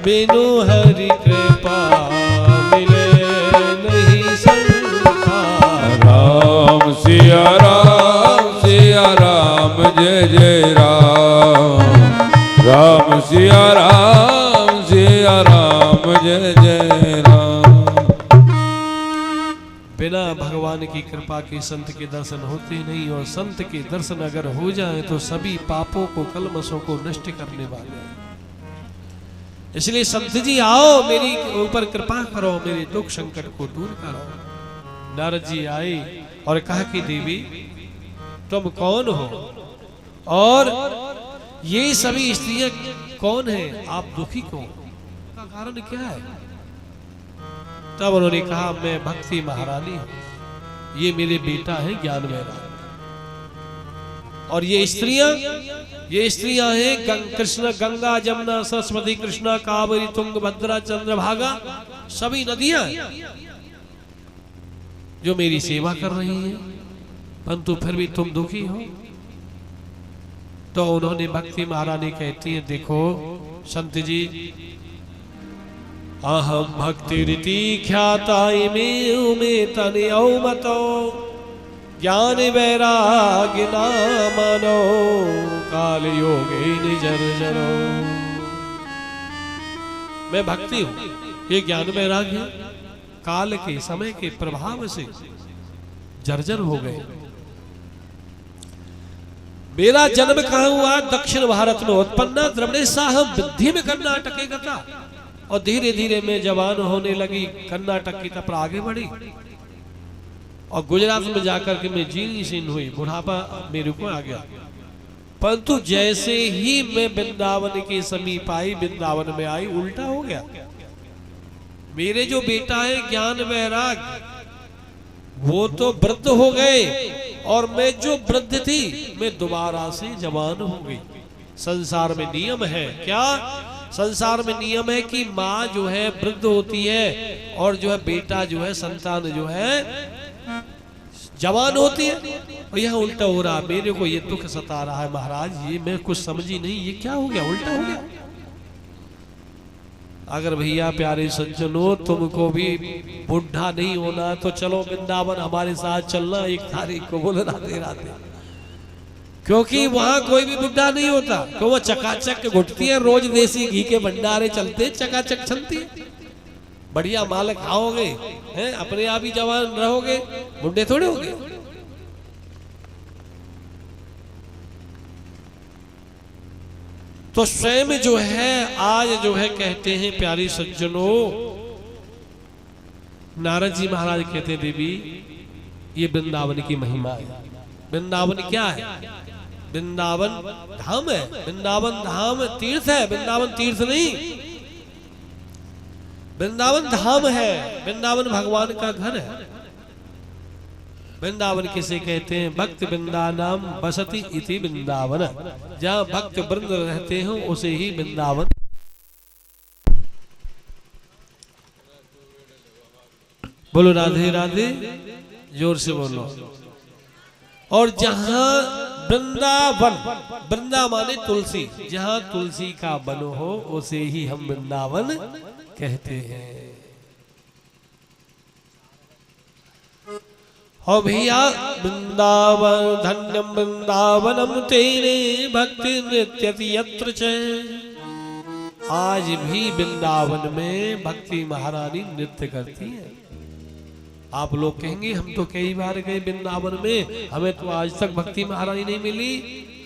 Speaker 1: बिनु हरि कृपा मिले नहीं संता।
Speaker 2: राम सिया राम जय जय राम। राम सिया राम जय जय राम।
Speaker 1: बिना भगवान की कृपा के संत के दर्शन होते नहीं, और संत के दर्शन अगर हो जाए तो सभी पापों को, कलमशों को नष्ट करने वाले हैं। इसलिए संत जी आओ, मेरी ऊपर कृपा करो, मेरे दुख संकट को दूर करो। नारद जी आए और कहा कि देवी तुम कौन हो और ये सभी स्त्रियां कौन हैं, आप दुखी क्यों, का कारण क्या है? तब उन्होंने कहा मैं भक्ति महारानी हूं, ये मेरे बेटा है ज्ञान वैराग। और ये स्त्रियां हैं कृष्ण, गंगा, जमुना, सरस्वती, कृष्णा, कावेरी, तुंग, भद्रा, चंद्रभागा, सभी नदियां जो मेरी सेवा कर रही हैं, परंतु फिर भी तुम दुखी हो। तो उन्होंने भक्ति महारानी कहती है, देखो संत जी, अहम भक्ति रीति ख्याता में तनयो मतो ज्ञान वैराग्य ना मानो काल योगे निजर्जरो। मैं भक्ति हूं, ये ज्ञान वैराग्य काल के समय के प्रभाव से जर्जर हो गए। मेरा जन्म कहाँ हुआ? दक्षिण भारत में उत्पन्न द्रविड़ेशा वृद्धि में कर्नाटक की कथा, और धीरे धीरे मैं जवान होने लगी, कर्नाटक की तरफ आगे बढ़ी और गुजरात में जाकर के मैं जीनी सीन हुई, बुढ़ापा मेरे को आ गया। परंतु जैसे ही मैं वृंदावन के समीप आई, वृंदावन में आई, उल्टा हो गया। मेरे जो बेटा है ज्ञान वैराग, वो तो वृद्ध हो गए, और मैं जो वृद्ध थी मैं दोबारा से जवान हो गई। संसार में नियम है क्या? संसार में नियम है कि माँ जो है वृद्ध होती है, और जो है बेटा जो है, संतान जो है जवान होती है। और यह उल्टा हो रहा, मेरे को ये दुख सता रहा है महाराज, ये मैं कुछ समझी नहीं, ये क्या हो गया, उल्टा हो गया। अगर भैया प्यारे सज्जनों तुमको भी बुढ़ा नहीं होना तो चलो वृंदावन हमारे साथ चलना 1 तारीख को, बोले राधे राधे। क्योंकि वहां कोई भी बुढ़ा नहीं होता, तो वो चकाचक घुटती है, रोज देसी घी के भंडारे चलते, चकाचक चलती है, बढ़िया माल खाओगे हैं, अपने आप ही जवान रहोगे, बुढ़े थोड़े होगे। तो स्वयं जो है आज जो है कहते हैं प्यारी सज्जनों, नारद जी महाराज कहते हैं देवी ये वृंदावन की महिमा है। वृंदावन क्या है? वृंदावन धाम है, वृंदावन धाम तीर्थ है, वृंदावन तीर्थ नहीं, वृंदावन धाम है, वृंदावन भगवान का घर है। वृंदावन किसे कहते हैं? भक्त वृंदानाम बसति इति वृंदावन, जहाँ भक्त वृंद रहते हैं उसे ही वृंदावन। बोलो राधे राधे, जोर से बोलो। और जहाँ वृंदावन, वृंदा माने तुलसी, जहाँ तुलसी का वन हो उसे ही हम वृंदावन कहते हैं। और भैया वृंदावन धन्यम वृंदावनम तेरे भक्ति नृत्यति यत्र च। आज भी वृंदावन में भक्ति महारानी नृत्य करती है। आप लोग कहेंगे हम तो कई बार गए वृंदावन में, हमें तो आज तक भक्ति महारानी नहीं मिली।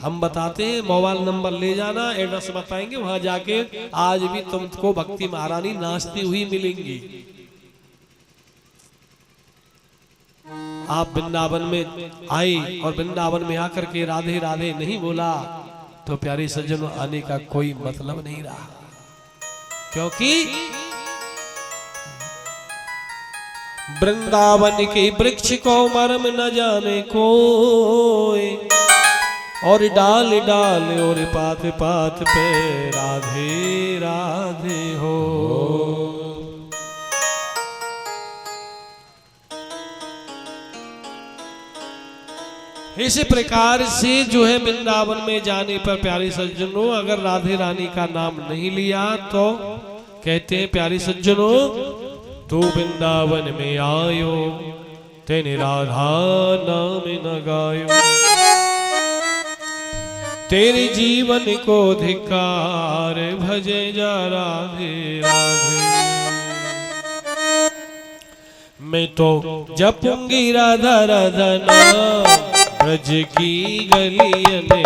Speaker 1: हम बताते हैं, मोबाइल नंबर ले जाना, एड्रेस बताएंगे, वहां जाके आज भी तुमको भक्ति महारानी नाचती हुई मिलेंगी। आप वृंदावन में आई और वृंदावन में आकर के राधे राधे नहीं बोला तो प्यारे सज्जनों आने का कोई मतलब नहीं रहा। क्योंकि वृंदावन के वृक्ष को मर्म न जाने कोई, और डाल डाल और पात पात पे राधे राधे हो। इस प्रकार से जो है वृंदावन में जाने पर प्यारे सज्जनों अगर राधे रानी का नाम नहीं लिया तो कहते हैं प्यारे सज्जनों तू वृंदावन में आयो तेने राधा नाम न गायो, तेरे जीवन को धिक्कार भजे जा राधे राधे। मैं तो जपूंगी राधा राधा नाम ब्रज की गलियन में,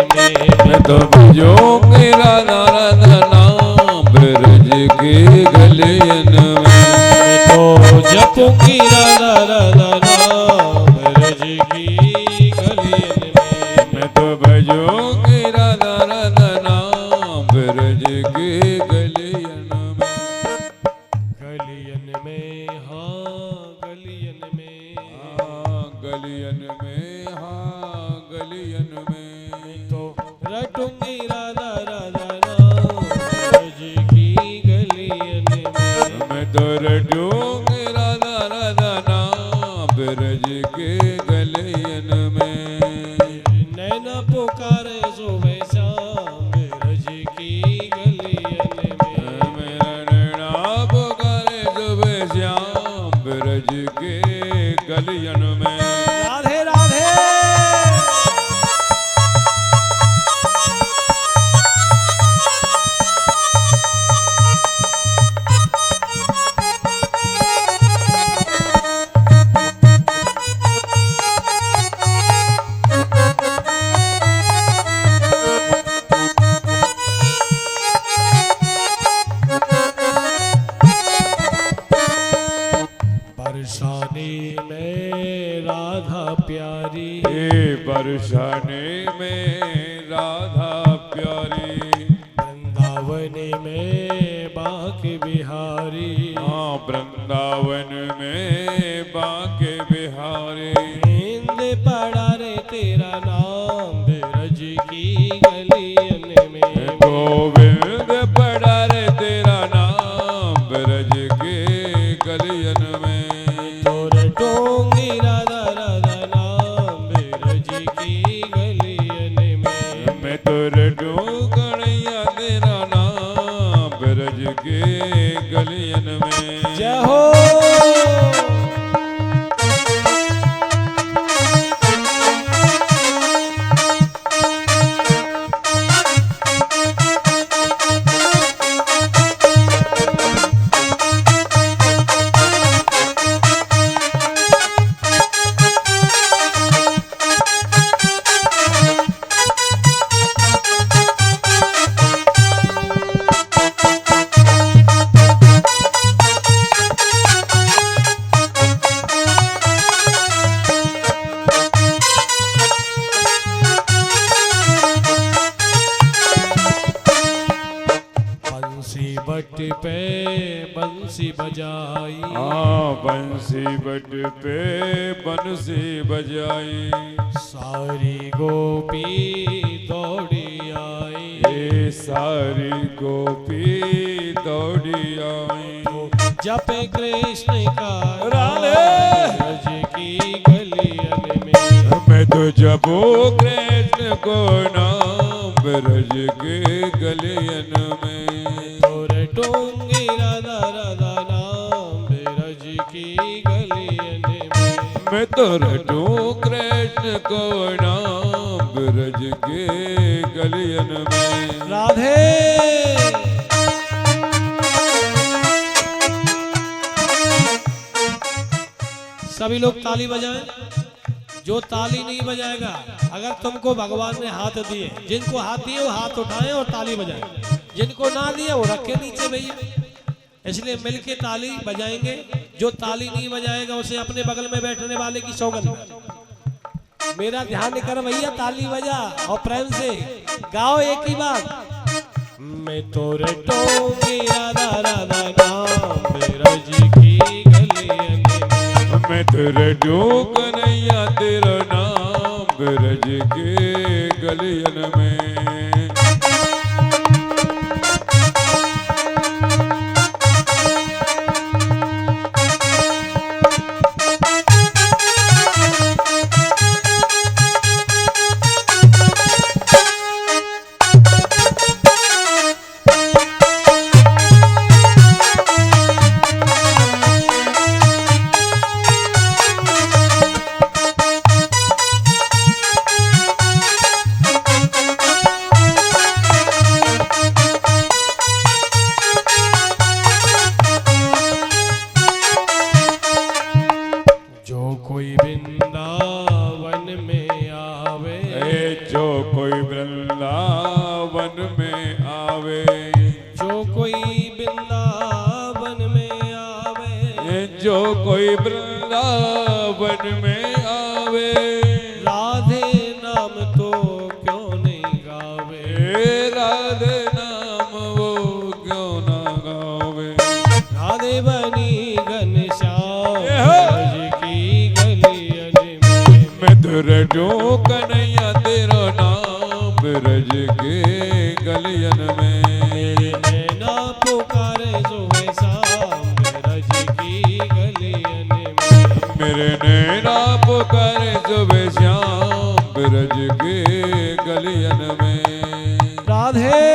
Speaker 2: मैं तो भजूंगी राधा राधा नाम ब्रज की गलियन में,
Speaker 1: मैं तो जपूंगी राधा राधा नाम ब्रज की गलियन में,
Speaker 2: मैं तो भजूंगी राधा राधा नाम ब्रज की गलियन में।
Speaker 1: गलियन में हाँ गलियन में,
Speaker 2: हाँ गलियन में, हाँ गलियन में,
Speaker 1: मैं तो रटूंगी राधा राधा नाम ब्रज की गलियन में,
Speaker 2: मैं तो रटूंगी राधा राधा नाम ब्रज के गलियन में।
Speaker 1: नैना पुकारे सुबह शाम ब्रज की गलियन में,
Speaker 2: मेरा नैना पुकारे सुबह श्याम ब्रज के गलियन में।
Speaker 1: राधे राधे। प्यारी,
Speaker 2: बरसाने में राधा प्यारी,
Speaker 1: वृंदावन में बांके बिहारी,
Speaker 2: हाँ वृंदावन में बांके बिहारी।
Speaker 1: नींद पड़ा रे तेरा नाम ब्रज की गलियन में,
Speaker 2: गोविंद पड़ा रे तेरा नाम ब्रज के गलियन में।
Speaker 1: तोर डोंगी राधा राधा नाम ब्रज की गलियन में,
Speaker 2: मैं तोर डूंगणिया तेरा नाम ब्रज के गलियन में।
Speaker 1: जय हो। बट पे बंसी बजाई,
Speaker 2: हाँ बंसी बट पे बंसी बजाई,
Speaker 1: सारी गोपी दौड़ी आई,
Speaker 2: ये सारी गोपी दौड़ी आई।
Speaker 1: जपे कृष्ण का
Speaker 2: राधे
Speaker 1: ब्रज की गलियन में,
Speaker 2: मैं तो जपो कृष्ण को नाम ब्रज के गलियन में।
Speaker 1: और डोंगी राधा राधा नाम ब्रज की गलियन में,
Speaker 2: मैं तो रटू कृष्ण को नाम ब्रज के गलियन में।
Speaker 1: राधे। सभी लोग ताली बजाएं। जो ताली नहीं बजाएगा, अगर तुमको भगवान ने हाथ दिए, जिनको हाथ दिए वो हाथ उठाएं और ताली बजाएं, जिनको ना दिए वो रखे नीचे भैया। इसलिए मिलके ताली बजाएंगे। जो ताली नहीं बजाएगा उसे अपने बगल में बैठने वाले की सौगंध। मेरा ध्यान कर भैया, ताली बजा और प्रेम से गाओ एक ही बात। मैं तो रटोगी राधा राधा नाम ब्रज की गलियन में,
Speaker 2: मैं तेरे डूब कन्हैया तेरा नाम ब्रज के गलियन में। जो कोई वृंदावन में आवे,
Speaker 1: जो कोई वृंदावन में आवे,
Speaker 2: जो कोई वृंदावन में आवे,
Speaker 1: राधे नाम तो क्यों नहीं गावे,
Speaker 2: राधे नाम वो क्यों ना गावे।
Speaker 1: राधे बनी घनश्याम ब्रज की गलियन में,
Speaker 2: मैं दुरडू कन्हैया तेरा नाम ब्रज के गलियन में।
Speaker 1: मेरे नैना पुकारे सुबह शाम ब्रज की गलियन में,
Speaker 2: मेरे नैना पुकारे सुबह श्याम ब्रज के गलियन में।
Speaker 1: राधे।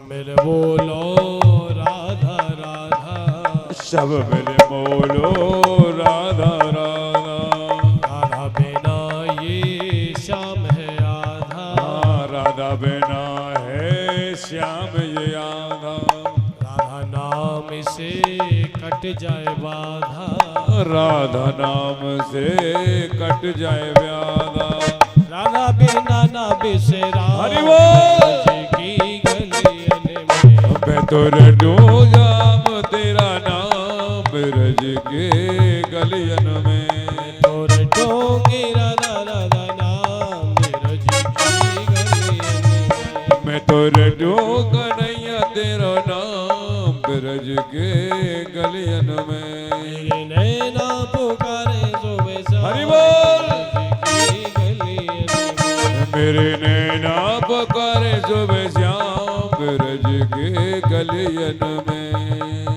Speaker 1: मिल बोलो राधा राधा,
Speaker 2: सब मिल बोलो राधा राधा।
Speaker 1: राधा बिना ये श्याम है आधा,
Speaker 2: राधा बिना है श्याम ये आधा।
Speaker 1: राधा नाम से कट जाए बाधा,
Speaker 2: राधा नाम से कट जाए व्याधा।
Speaker 1: राधा बिना ना बिसरा
Speaker 2: हरि बोल।
Speaker 1: की गलियन में,
Speaker 2: मैं तो रटूं जाम तेरा नाम ब्रज के गलियन में।
Speaker 1: तो रटोगे राधा राधा नाम ब्रज की गलियन में।
Speaker 2: मैं तो रटूं कन्हैया तेरा नाम ब्रज के गलियन में।
Speaker 1: मेरे नैना पुकारे सुबह शाम
Speaker 2: हरि बोल।
Speaker 1: ब्रज की गलियन में।
Speaker 2: मेरे नैना पुकारे सुबह श्याम ब्रज के गलियन में।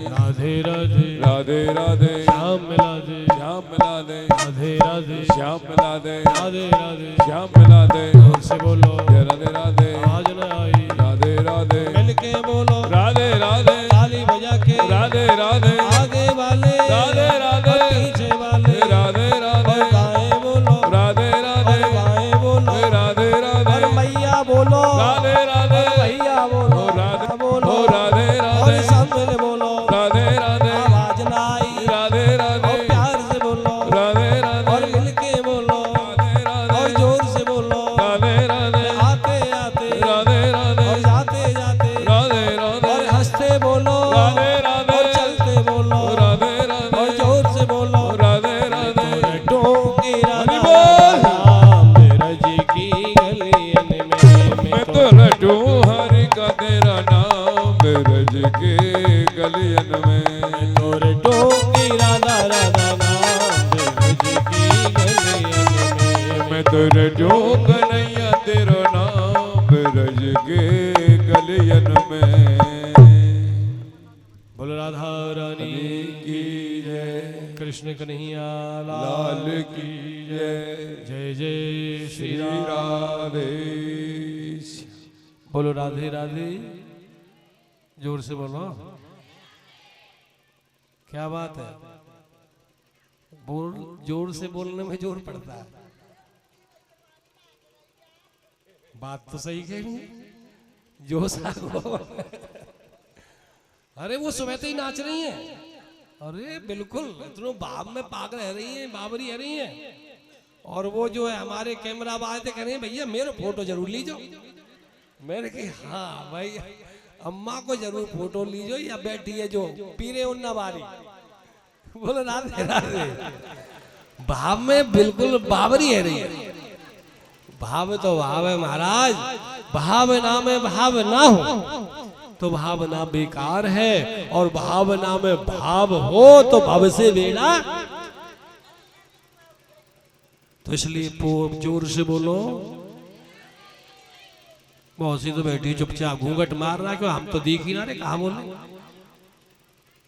Speaker 1: राधे राधे
Speaker 2: राधे राधे
Speaker 1: श्याम मिला दे,
Speaker 2: श्याम मिला दे।
Speaker 1: राधे राधे
Speaker 2: श्याम मिला दे।
Speaker 1: राधे राधे
Speaker 2: श्याम मिला दे।
Speaker 1: जोर से बोलो
Speaker 2: जय राधे राधे
Speaker 1: आज न आई,
Speaker 2: राधे राधे
Speaker 1: मिलके बोलो
Speaker 2: राधे राधे
Speaker 1: ताली बजा के,
Speaker 2: राधे राधे
Speaker 1: आगे वाले
Speaker 2: राधे राधे
Speaker 1: और पीछे वाले
Speaker 2: राधे राधे
Speaker 1: और बाएं बोलो
Speaker 2: राधे राधे
Speaker 1: और बाएं बोलो
Speaker 2: राधे राधे
Speaker 1: और मैया बोलो
Speaker 2: राधे राधे
Speaker 1: भैया बोलो
Speaker 2: राधे
Speaker 1: बोलो
Speaker 2: राधे राधे
Speaker 1: और सब मिल बोलो
Speaker 2: राधे राधे
Speaker 1: आवाज ना आई
Speaker 2: राधे राधे
Speaker 1: और प्यार से बोलो
Speaker 2: राधे राधे
Speaker 1: और मिलके बोलो
Speaker 2: राधे राधे
Speaker 1: और जोर से बोलो
Speaker 2: राधे राधे
Speaker 1: आते आते
Speaker 2: राधे राधे
Speaker 1: और जाते जाते
Speaker 2: राधे राधे
Speaker 1: और हंसते बोलो
Speaker 2: राधे राधे
Speaker 1: और चलते बोलो
Speaker 2: राधे राधे
Speaker 1: और जोर से बोलो
Speaker 2: राधे राधे
Speaker 1: डोंगी
Speaker 2: हरि
Speaker 1: राधा
Speaker 2: बोल।
Speaker 1: राम ब्रज की गलियन में।
Speaker 2: मैं तो रटूं हरि का तेरा नाम ब्रज के गलियन में।
Speaker 1: तोर डोंगी राधा राधा नाम ब्रज की गलियन में।
Speaker 2: मैं तो रटूं कन्हैया तेरा नाम ब्रज के गलियन में।
Speaker 1: बोलो राधा रानी
Speaker 2: की जय,
Speaker 1: कृष्ण कन्हैया
Speaker 2: लाल
Speaker 1: लाल
Speaker 2: की जय,
Speaker 1: जय जय श्री
Speaker 2: श्री
Speaker 1: राम।
Speaker 2: राधे।
Speaker 1: बोलो राधे राधे, जोर से बोलो। क्या बात है, बोल जोर से बोलने में जोर पड़ता है। बात तो सही कह रही है, जोश आ गया। अरे वो सुबह से ही नाच रही हैं। अरे बिल्कुल इतनो बाप में पाग रह रही हैं, बाबरी रह रही हैं। और वो जो है हमारे कैमरा वाले थे, कह रहे हैं भैया मेरे फोटो जरूर लीजो। मैंने कहा हाँ भाई अम्मा को जरूर फोटो लीजो, या बैठी है जो पीरे उन्ना बारी। बोलो राधे राधे। भाव में बिल्कुल बाबरी है रही है। भाव तो भाव है महाराज, भावना में भाव ना हो तो भावना बेकार है, और भावना में भाव हो तो भव से बेड़ा। तो इसलिए जोर से बोलो। बहुत सी तो बैठी चुपचाप घूंघट मार रहा है, क्यों हम तो दिख ही ना रहे, कहा बोले।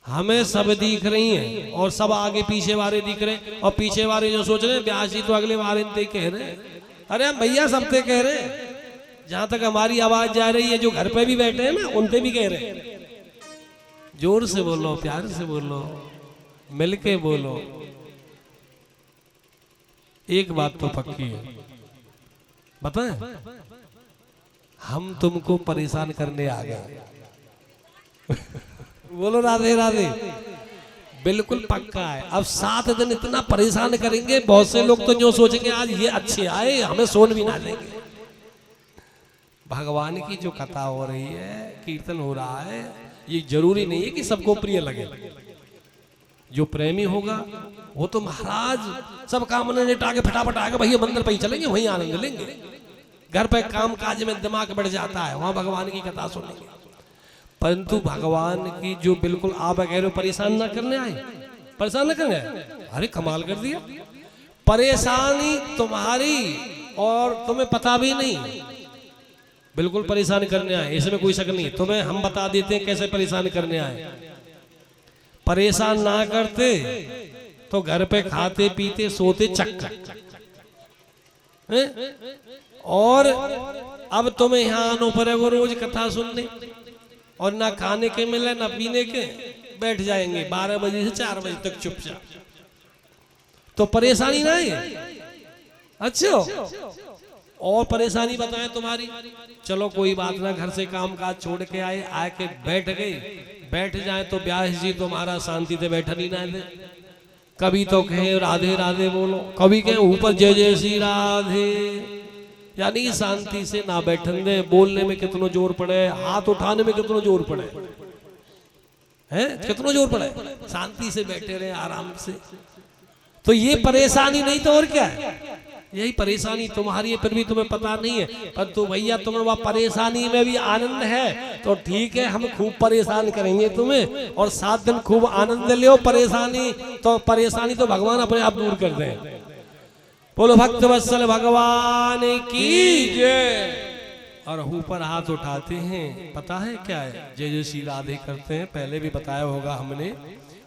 Speaker 1: हमें सब दिख रही हैं और सब आगे पीछे वाले दिख रहे हैं, और पीछे वाले जो सोच रहे हैं ब्याह जी तो अगले वाले कह रहे हैं। अरे हम भैया सबसे कह रहे हैं, जहां तक हमारी आवाज जा रही है, जो घर पे भी बैठे हैं ना उनसे भी कह रहे हैं। जोर से बोलो, प्यार से बोलो, मिलके बोलो। एक बात तो पक्की है, बताएं, हम तुमको परेशान करने आ गए। बोलो राधे राधे। बिल्कुल पक्का है। अब 7 दिन इतना परेशान करेंगे, बहुत से लोग तो जो सोचेंगे आज ये अच्छे आए, हमें सोन भी ना देंगे। भगवान की जो कथा हो रही है, कीर्तन हो रहा है, ये जरूरी नहीं है कि सबको प्रिय लगे। जो प्रेमी होगा वो तो महाराज सब काम निपटा के फटाफट आएगा, भैया मंदिर पे ही चलेंगे, वहीं आनंद लेंगे। घर पे काम काज में दिमाग बढ़ जाता है, वहां भगवान की कथा सुनेंगे। परंतु भगवान की जो बिल्कुल आप कह रहे हो परेशान ना करने आए, परेशान ना करने आए, अरे कमाल कर दिया। परेशानी तुम्हारी और तुम्हें पता भी नहीं, बिल्कुल परेशान करने आए, इसमें कोई शक नहीं। तुम्हें हम बता देते हैं कैसे परेशान करने आए। परेशान ना करते तो घर पे खाते पीते सोते चक्कर। और अब तुम्हें यहाँ आना पड़ेगा रोज कथा सुनने, और ना खाने के मिले ना पीने के, बैठ जाएंगे 12 बजे से 4 बजे तक चुपचाप, तो परेशानी ना है। अच्छा, और परेशानी बताएं तुम्हारी? चलो कोई बात ना, घर से काम काज छोड़ के आए, आके बैठ गए, बैठ जाए तो व्यास जी तुम्हारा शांति से बैठा नहीं ना दे। कभी तो कहे राधे राधे बोलो, कभी कहे ऊपर जय जय श्री राधे, यानी शांति से ना बैठन दे। बोलने में कितना जोर पड़े, हाथ उठाने में कितना जोर पड़े, है कितना जोर पड़े, शांति से बैठे रहे आराम से। तो ये परेशानी नहीं तो और क्या है, यही परेशानी तुम्हारी है, फिर भी तुम्हें पता नहीं है। पर तो भैया तुम्हें वह परेशानी में भी आनंद है तो ठीक है, हम खूब परेशान करेंगे तुम्हें और 7 दिन खूब आनंद ले लो। परेशानी तो भगवान अपने आप दूर कर दे। बोलो भक्त वत्सल भगवान की जय। और ऊपर हाथ उठाते हैं, पता है क्या है, जय जय श्री राधे करते हैं, पहले भी बताया होगा हमने,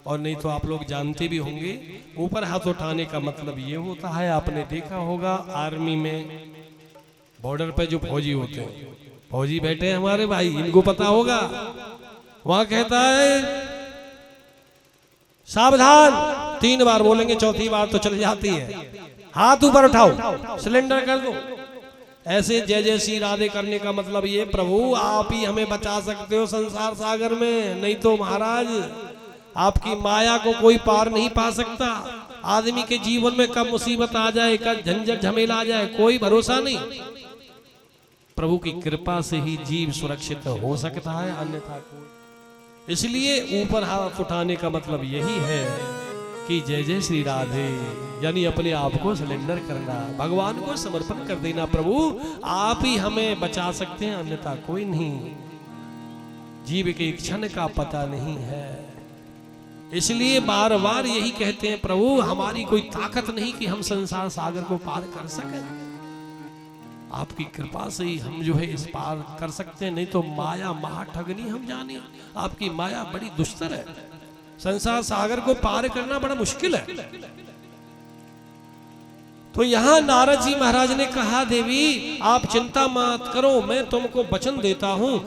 Speaker 1: और नहीं तो आप लोग जानते भी होंगे। ऊपर हाथ उठाने का मतलब ये होता है, आपने देखा होगा आर्मी में बॉर्डर पे जो फौजी होते हैं, फौजी बैठे हैं हमारे भाई, इनको पता होगा, वहां कहता है सावधान, 3 बार बोलेंगे, चौथी बार तो चल जाती है, हाथ ऊपर उठाओ, सिलेंडर कर दो। ऐसे जय जय श्री राधे करने का मतलब ये, प्रभु आप ही हमें बचा सकते हो संसार सागर में, नहीं तो महाराज आपकी माया को कोई पार नहीं पा सकता। आदमी के जीवन में कब मुसीबत आ जाए, कब झंझट झमेला आ जाए, कोई भरोसा नहीं। प्रभु की कृपा से ही जीव सुरक्षित हो सकता है, अन्यथा कोई। इसलिए ऊपर हाथ उठाने का मतलब यही है कि जय जय श्री राधे, यानी अपने आप को सिलेंडर करना, भगवान को समर्पण कर देना। प्रभु आप ही हमें बचा सकते हैं, अन्यथा कोई नहीं। जीव के क्षण का पता नहीं है, इसलिए बार बार यही कहते हैं, प्रभु हमारी कोई ताकत नहीं कि हम संसार सागर को पार कर सकें, आपकी कृपा से ही हम जो है इस पार कर सकते हैं, नहीं तो माया महाठगनी हम जाने, आपकी माया बड़ी दुस्तर है, संसार सागर को पार करना बड़ा मुश्किल है। तो यहां नारद जी महाराज ने कहा, देवी आप चिंता मत करो, मैं तुमको वचन देता हूं,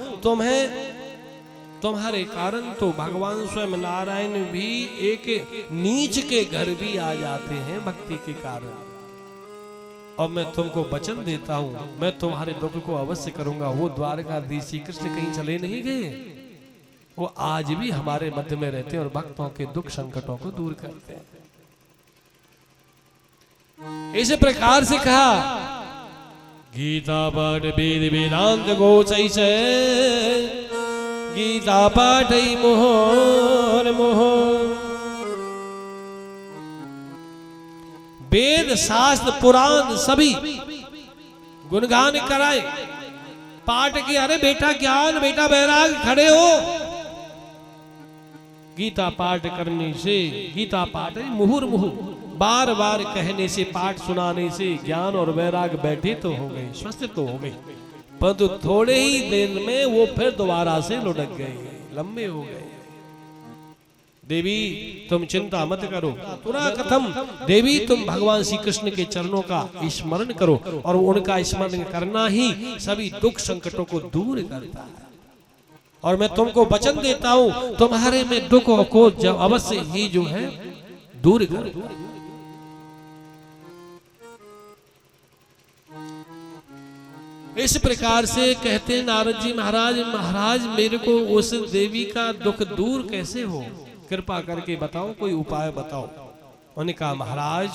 Speaker 1: तुम्हारे कारण तो भगवान स्वयं नारायण भी एक नीच के घर भी आ जाते हैं भक्ति के कारण। और मैं तुमको वचन देता हूं, मैं तुम्हारे दुख को अवश्य करूंगा। वो द्वारकाधीश श्री कृष्ण कहीं चले नहीं गए, वो आज भी हमारे मध्य में रहते हैं और भक्तों के दुख संकटों को दूर करते हैं। इस प्रकार से कहा, गीता पाठ वेद वेदांत गोचै से, गीता पाठ मोहन मोहन, वेद शास्त्र पुराण सभी गुणगान कराए, पाठ के, अरे बेटा ज्ञान, बेटा वैराग, खड़े हो। गीता पाठ करने से, गीता पाठ मुहुर्मुहु बार बार कहने से, पाठ सुनाने से ज्ञान और वैराग बैठे तो हो गए, स्वस्थ तो हो गए, परंतु थोड़े ही दिन में वो फिर दोबारा से लुढ़क गए, लंबे हो गए। देवी तुम चिंता मत करो, पुरा कथम, देवी तुम भगवान श्री कृष्ण के चरणों का स्मरण करो, और उनका स्मरण करना ही सभी दुख संकटों को दूर करता है। और मैं तुमको वचन देता हूं, तुम्हारे में दुखों को जब अवश्य ही जो है दूर कर। इस प्रकार से कहते हैं नारद जी महाराज, महाराज मेरे को उस देवी का दुख दूर कैसे हो, कृपा करके बताओ, कोई उपाय बताओ। उन्होंने कहा, महाराज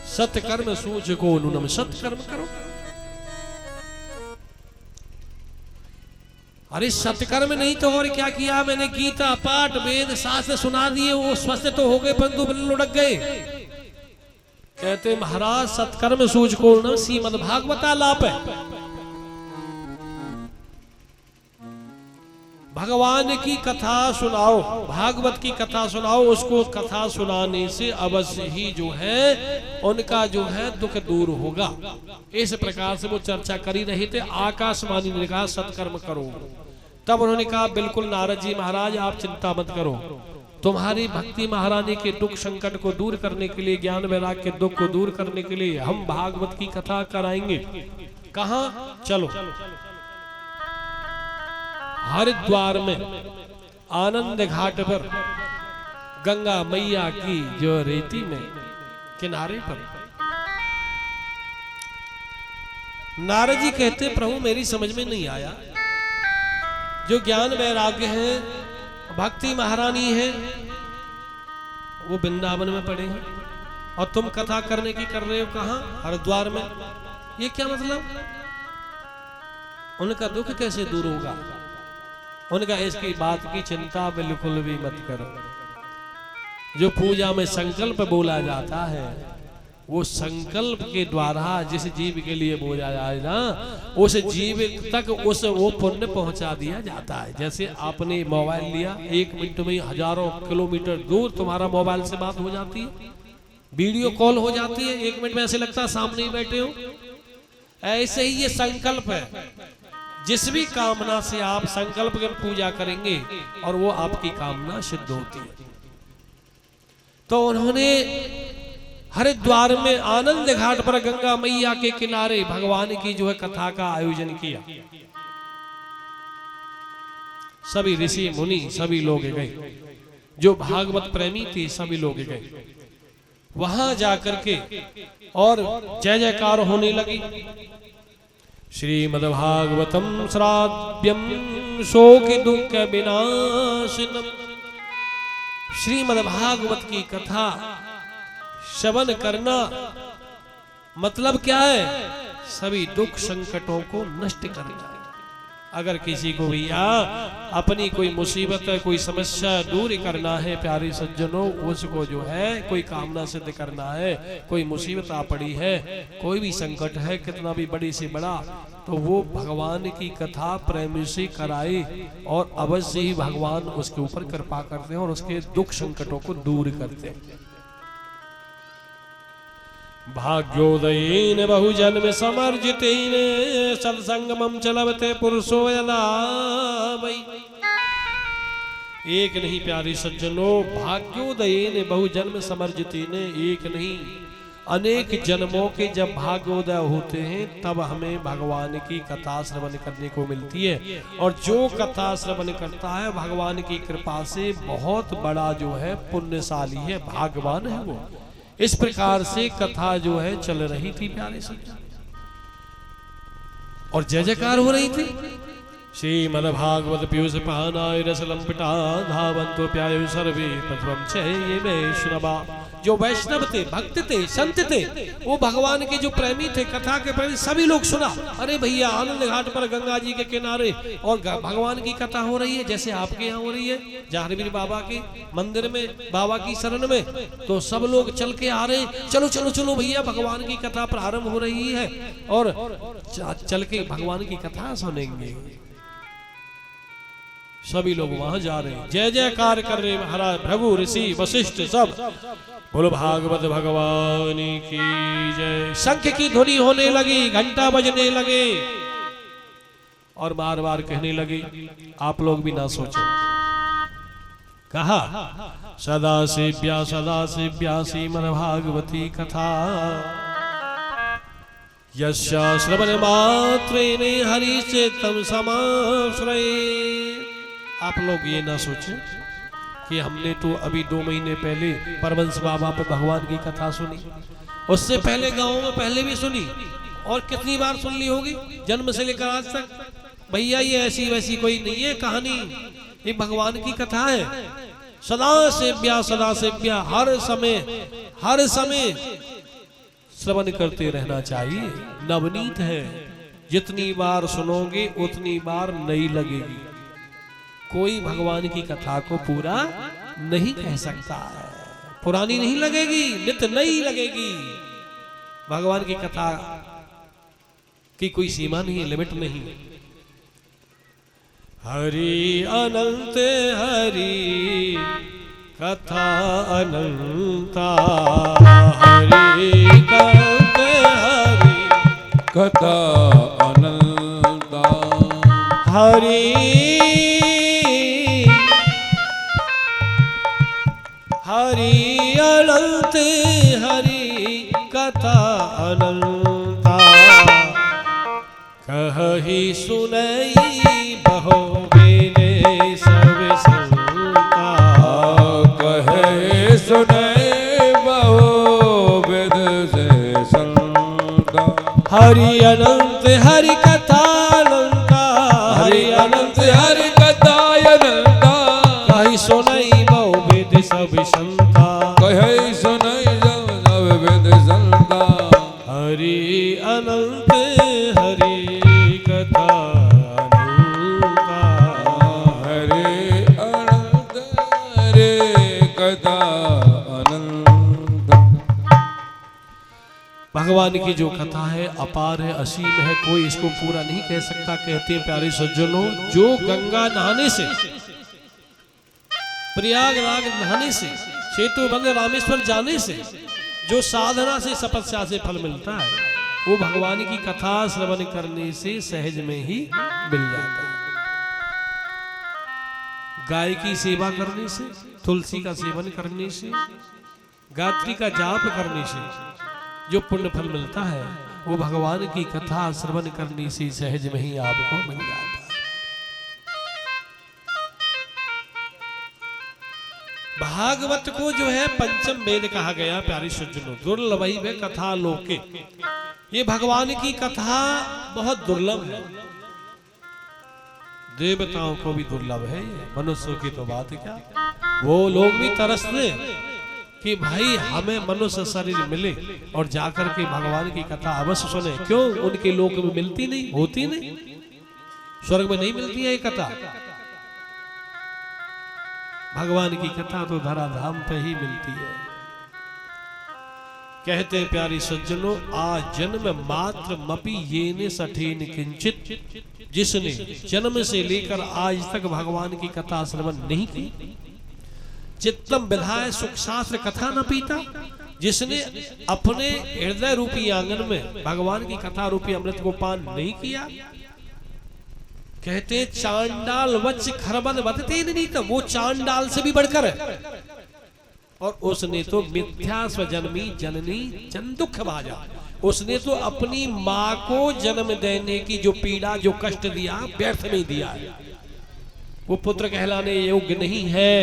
Speaker 1: सत्कर्म सूचको नूनम, सत्कर्म करो। अरे सत्कर्म नहीं तो और क्या किया मैंने, गीता पाठ वेद शास्त्र सुना दिए, वो स्वस्थ तो हो गए परंतु बिल्कुल लुढ़क गए। कहते महाराज सत्कर्म सूचको नूनम श्रीमद् भागवतालाप है, भगवान की कथा सुनाओ, भागवत की कथा सुनाओ, उसको कथा सुनाने से अवश्य ही जो है उनका जो है दुख दूर होगा। इस प्रकार से वो चर्चा करी रहे थे। आकाशवाणी ने कहा सत्कर्म करो। तब उन्होंने कहा बिल्कुल नारद जी महाराज आप चिंता मत करो, तुम्हारी भक्ति महारानी के दुख संकट को दूर करने के लिए, ज्ञान वैराग के दुख को दूर करने के लिए हम भागवत की कथा कराएंगे। कहां? चलो हरिद्वार में आनंद घाट पर गंगा मैया की जो रेती में किनारे पर नारद जी कहते प्रभु मेरी समझ में नहीं आया, जो ज्ञान वैराग्य है, भक्ति महारानी है, वो वृंदावन में पड़े हैं और तुम कथा करने की कर रहे हो कहां? हरिद्वार में। ये क्या मतलब? उनका दुख कैसे दूर होगा? उनका इसकी बात की चिंता बिल्कुल भी मत करो। जो पूजा में संकल्प बोला जाता है, वो संकल्प के द्वारा जिस जीव के लिए बोला जाए ना, उस जीव तक उस वो पुण्य पहुंचा दिया जाता है। जैसे आपने मोबाइल लिया, 1 मिनट में हजारों किलोमीटर दूर तुम्हारा मोबाइल से बात हो जाती है, वीडियो कॉल हो जाती है, 1 मिनट में ऐसे लगता है सामने ही बैठे हो। ऐसे ही ये संकल्प है, जिस भी कामना से आप संकल्प कर पूजा करेंगे और वो आपकी कामना सिद्ध होती है। तो उन्होंने हरिद्वार में आनंद घाट पर गंगा मैया के किनारे भगवान की जो है कथा का आयोजन किया। सभी ऋषि मुनि सभी लोग गए, जो भागवत प्रेमी थे सभी लोग गए। वहां जाकर के और जय जयकार होने लगी। श्रीमद्भागवतम श्राव्यम शोक दुख विनाशनम। श्रीमद्भागवत की कथा श्रवण करना मतलब क्या है? सभी दुख संकटों को नष्ट करना। अगर किसी को भैया अपनी कोई मुसीबत है, कोई समस्या दूर करना है प्यारे सज्जनों, उसको जो है कोई कामना सिद्ध करना है, कोई मुसीबत आ पड़ी है, कोई भी संकट है कितना भी बड़ी से बड़ा, तो वो भगवान की कथा प्रेम से कराए और अवश्य ही भगवान उसके ऊपर कृपा करते हैं और उसके दुख संकटों को दूर करते हैं। भाग्योदयेन बहुजन्म समर्जितेन सत्संगमं चलवते पुरुषो यदा वै। एक नहीं प्यारे सज्जनों, भाग्योदयेन बहुजन्म समर्जितेन, एक नहीं अनेक जन्मों के जब भाग्योदय होते हैं तब हमें भगवान की कथा श्रवण करने को मिलती है। और जो कथा श्रवण करता है भगवान की कृपा से बहुत बड़ा जो है पुण्यशाली है, भाग्यवान है वो। इस प्रकार से कथा जो है चल रही थी प्यारे सज्जन, और जय जयकार हो रही थी। श्रीमद्भागवत पीयूष पानाय रसलंपिता धावन्तो प्यायो सर्वे प्रथमं च ये वैष्णवा। जो वैष्णव थे, भक्त थे, संत थे, वो भगवान के जो प्रेमी थे, कथा के प्रेमी, सभी लोग सुना। अरे भैया आनंद घाट पर गंगा जी के किनारे और भगवान की कथा हो रही है, जैसे आपके यहाँ हो रही है जहांगीर बाबा के मंदिर में, बाबा की शरण में, तो सब लोग चल के आ रहे, चलो चलो चलो भैया भगवान की कथा प्रारंभ हो रही है और चल के भगवान की कथा सुनेंगे। सभी लोग वहां जा रहे हैं, जय जयकार कर रहे, महाराज प्रभु ऋषि वशिष्ठ सब बोलो भागवत भगवान की जय। शंख की ध्वनि होने लगी, घंटा बजने लगे और बार बार कहने लगे, आप लोग भी ना सोचो, कहा सदा सेव्या श्रीमद्भागवती कथा यस्या श्रवण मात्रेण हरि चेतम समाश्रये। आप लोग ये ना सोचें कि हमने तो अभी 2 महीने पहले परमहंस बाबा पे भगवान की कथा सुनी, उससे पहले गाँव में पहले भी सुनी, और कितनी बार सुन ली होगी जन्म से लेकर आज तक। भैया ये ऐसी वैसी कोई नहीं है कहानी, ये भगवान की कथा है। सदा सेव्या, हर समय श्रवण करते रहना चाहिए। नवनीत है, जितनी बार सुनोगे उतनी बार नई लगेगी। कोई भगवान की कथा को पूरा नहीं कह सकता है, पुरानी नहीं लगेगी, नित्य नई लगेगी। भगवान की कथा की कोई सीमा नहीं है, लिमिट नहीं। हरि अनंत हरि कथा अनंता, हरि अनंत हरि
Speaker 2: कथा अनंता,
Speaker 1: हरि हरि अनंत हरि कथा अनंता। कही सुनई बहु बेने सब संता।
Speaker 2: कहे सुनई बहु विद से संता।
Speaker 1: हरि अनंत हरि कथा अनंता।
Speaker 2: हरि अनंत हरि कथा अनंता।
Speaker 1: कही सुनई बहु विद सब संता।
Speaker 2: कहे सुनई सब विद संता।
Speaker 1: हरि अनंत हरि कथा अनंता।
Speaker 2: हरे अनंत हरे कथा अनंत।
Speaker 1: भगवान की जो कथा है अपार है, असीम है, कोई इसको पूरा नहीं कह सकता। कहते हैं प्यारे सज्जनों, जो गंगा नहाने से, प्रयागराज नहाने से, सेतु बंद रामेश्वर जाने से, जो साधना से तपस्या से फल मिलता है, वो भगवान की कथा श्रवण करने से सहज में ही मिल जाता है। गाय की सेवा करने से, तुलसी का सेवन करने से, गायत्री का जाप करने से जो पुण्य फल मिलता है, वो भगवान की कथा श्रवण करने से सहज में ही आपको मिल जाता है। भागवत को जो है पंचम वेद कहा गया प्यारी सज्जनों। दुर्लभ है कथा लोके। ये भगवान की कथा बहुत दुर्लभ है। देवताओं को भी दुर्लभ है, मनुष्यों की तो बात क्या। वो लोग भी तरसते कि भाई हमें मनुष्य शरीर मिले और जाकर के भगवान की कथा अवश्य सुने। क्यों? उनके लोक में मिलती नहीं, होती नहीं, स्वर्ग में नहीं मिलती है ये कथा। भगवान की कथा तो धराधाम पे ही मिलती है। कहते हैं प्यारी सज्जनों, आ जन्म मात्र मपि येने सठेन किंचित। जिसने जन्म से लेकर आज तक भगवान की कथा श्रवण नहीं की, चित्तम विधाय सुख शास्त्र कथा न पीता। जिसने अपने हृदय रूपी आंगन में भगवान की कथा रूपी अमृत को पान नहीं किया, कहते चांडाल वच खरबन बदते नहीं, तो वो चांडाल से भी बढ़कर है। और उसने तो मिथ्या स्वजन्मी जननी जन दुख भाजा। उसने तो अपनी माँ को जन्म देने की जो पीड़ा, जो कष्ट दिया, व्यर्थ में दिया है। वो पुत्र कहलाने योग्य नहीं है।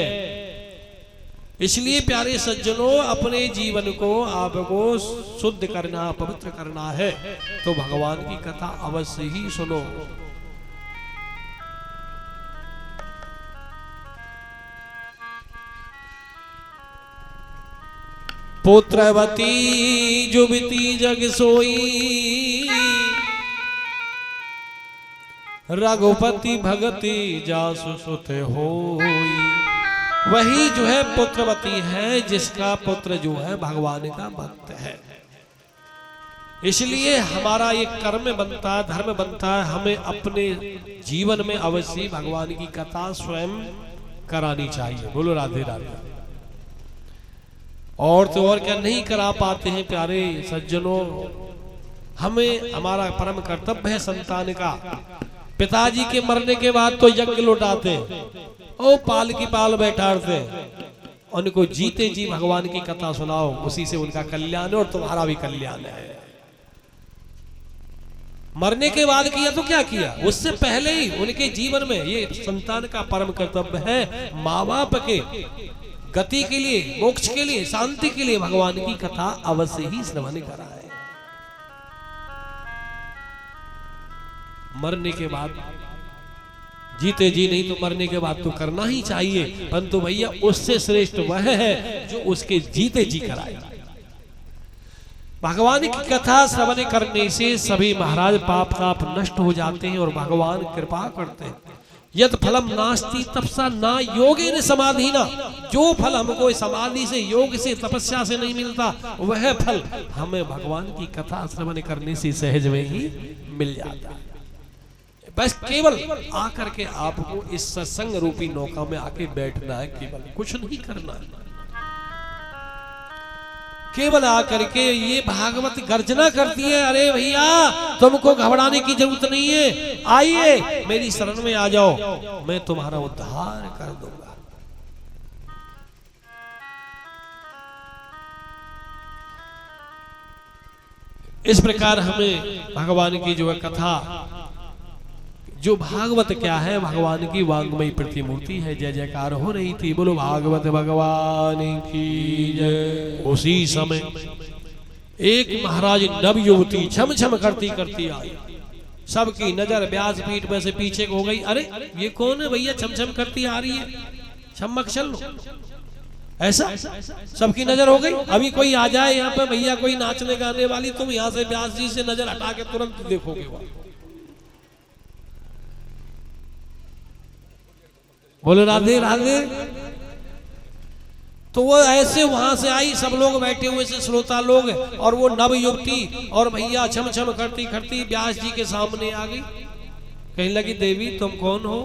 Speaker 1: इसलिए प्यारे सज्जनों, अपने जीवन को आपको शुद्ध करना, पवित्र करना है तो भगवान की कथा अवश्य ही सुनो। पुत्रवती जुबती जग सोई, रघुपति भगति जासु सुत होई। वही जो है पुत्रवती है, जिसका पुत्र जो है भगवान का भक्त है। इसलिए हमारा ये कर्म बनता है, धर्म बनता है, हमें अपने जीवन में अवश्य भगवान की कथा स्वयं करानी चाहिए। बोलो राधे राधे। और तो और क्या नहीं करा पाते हैं प्यारे सज्जनों। हमें हमारा परम कर्तव्य है संतान का। पिताजी के मरने के बाद तो यज्ञ लौटाते, ओ पाल की पाल बैठाते, उनको जीते जी भगवान की कथा सुनाओ, उसी से उनका कल्याण है और तुम्हारा भी कल्याण है। मरने के बाद किया तो क्या किया, उससे पहले ही उनके जीवन में ये संतान का परम कर्तव्य है। माँ बाप के गति के लिए, मोक्ष के लिए, शांति के लिए भगवान की कथा अवश्य ही श्रवण कराए। मरने के बाद, जीते जी नहीं तो मरने के बाद तो करना ही चाहिए, परंतु भैया उससे श्रेष्ठ वह है जो उसके जीते जी कराए। भगवान की कथा श्रवण करने से सभी महाराज पाप ताप नष्ट हो जाते हैं और भगवान कृपा करते हैं। यद फलम नास्ति तपसा ना योगेन समाधिना। जो फल हमको समाधि से, योग से, तपस्या से नहीं मिलता, वह फल हमें भगवान की कथा श्रवण करने से सहज में ही मिल जाता है। बस केवल आकर के आपको इस सत्संग रूपी नौका में आके बैठना है, केवल कुछ नहीं करना है। केवल आकर के ये भागवत गर्जना करती है, अरे भैया तुमको घबराने की जरूरत नहीं है, आइए मेरी शरण में आ जाओ, मैं तुम्हारा उद्धार कर दूंगा। इस प्रकार हमें भगवान की जो है कथा जो भागवत क्या है, भगवान की वांगमयी प्रतिमूर्ति है। जय जयकार हो रही थी, बोलो भागवत भगवान की जय। उसी समय एक महाराज नव युवती छम छम करती करती आई। सबकी नजर व्यासपीठ में से पीछे हो गई। अरे ये कौन है भैया, छम छम करती आ रही है, छमक चल लो। ऐसा सबकी नजर हो गई। अभी कोई आ जाए यहाँ पे भैया, कोई नाचने गाने वाली, तुम यहाँ से व्यास जी से नजर हटा के तुरंत देखोगे वहां। बोले राधे राधे। तो वो ऐसे वहां से आई, सब लोग बैठे हुए से श्रोता लोग, और वो नव युवती और भैया छम छम करती करती व्यास जी के सामने आ गई। कहने लगी देवी तुम कौन हो,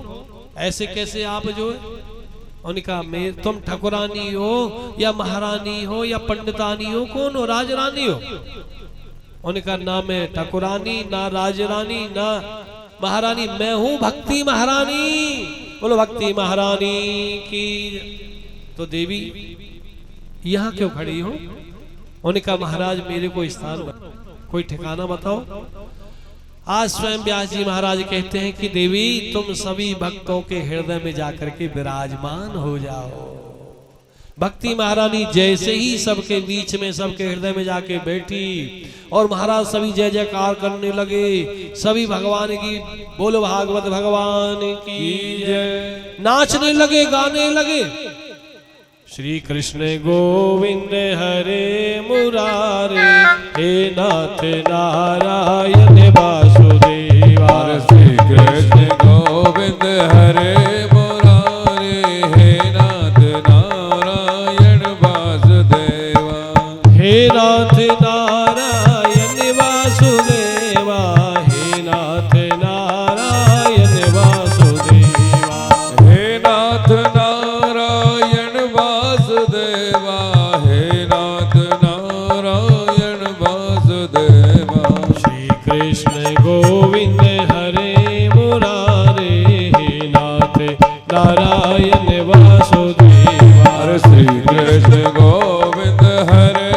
Speaker 1: ऐसे कैसे आप जो है। उन्होंने कहा मैं, तुम ठकुरानी हो या महारानी हो या पंडितानी हो, कौन हो, राजरानी हो। उन्होंने कहा ना मैं ठकुरानी, ना राजरानी, ना महारानी, मैं हूं भक्ति महारानी। बोलो भक्ति महारानी की। तो देवी यहाँ क्यों खड़ी हो। उन्होंने कहा महाराज मेरे को स्थान कोई ठिकाना बताओ। आज स्वयं व्यास जी महाराज कहते हैं कि देवी तुम सभी भक्तों के हृदय में जाकर के विराजमान हो जाओ। भक्ति महारानी जैसे ही सबके बीच में, सबके हृदय में जाके बैठी, और महाराज सभी जय जयकार करने लगे। सभी भगवान की, बोलो भागवत भगवान की जय, नाचने लगे, गाने लगे। श्री कृष्ण गोविंद हरे मुरारे, हे नाथ नारायण वासुदेवा।
Speaker 2: श्री कृष्ण गोविंद हरे मुरारे, हे नाथ नारायण वासुदेवा।
Speaker 1: हे नाथ नारायण वासुदेवा, हे नाथ नारायण वासुदेवा।
Speaker 2: हे नाथ नारायण वासुदेवा, हे नाथ नारायण वासुदेवा।
Speaker 1: श्री कृष्ण गोविंद हरे मुरारे, हे नाथ नारायण वासुदेवा।
Speaker 2: श्री कृष्ण गोविंद हरे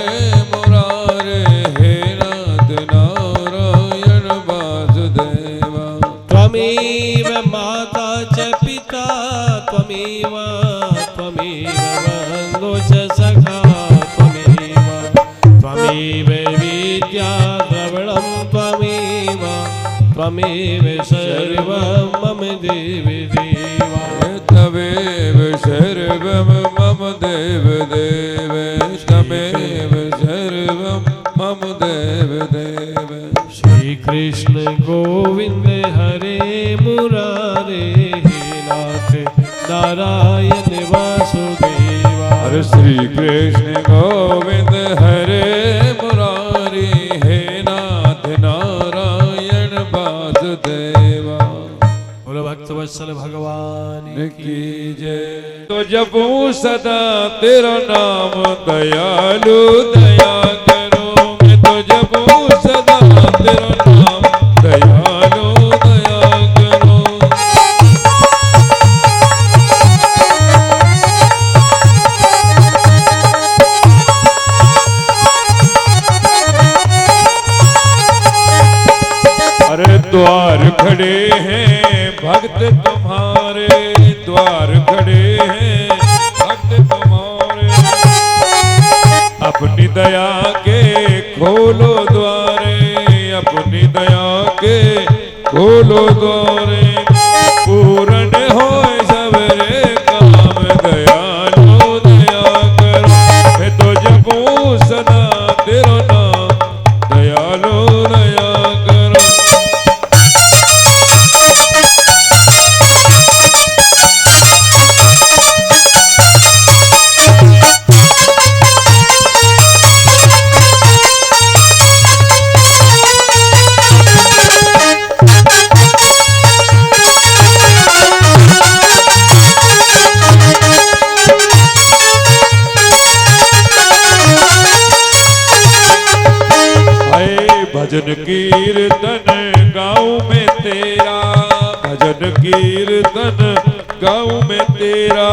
Speaker 2: मुरारे, हे नाथ नारायण वासुदेवा।
Speaker 1: त्वमेव माता च पिता, त्वमेव त्वमेव बन्धु च सखा, त्वमेव विद्या द्रविणं, त्वमेव सर्वं मम देव देवा।
Speaker 2: तमेव सर्वं मम देव देव, तमेव सर्वं मम देव देव।
Speaker 1: श्री कृष्ण गोविंद हरे मुरारे, हे नाथ नारायण वासुदेवा।
Speaker 2: श्री कृष्ण गोविंद हरे मुरारी, हे नाथ नारायण वासुदेवा।
Speaker 1: बोलो भक्त वत्सल भगवान
Speaker 2: की जय। तो जपूं सदा तेरा नाम दयालु, दया करो। मैं तो जपूं सदा तेरा नाम दयालु, दया करो। अरे द्वार खड़े हैं भक्त तुम्हारे, द्वार खड़े हैं भक्त तुम्हारे। अपनी दया के खोलो द्वारे, अपनी दया के खोलो द्वारे। पूर्ण हो सबरे काम, दयालु दया करो। मैं तो जपूं सदा तेरा नाम, दयालु दया करो। भजन कीर्तन गाँव में तेरा, भजन कीर्तन गाँव में तेरा।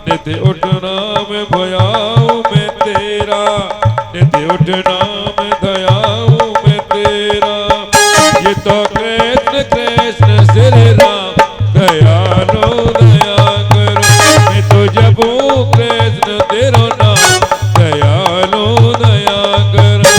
Speaker 2: नित्य उठना में भयाऊ में तेरा, नित्य उठना में दयाऊ में तेरा। ये तो कृष्ण कृष्ण श्री राम दयालो दया करो। मैं तो जपू कृष्ण तेरो नाम दयालो दया करो।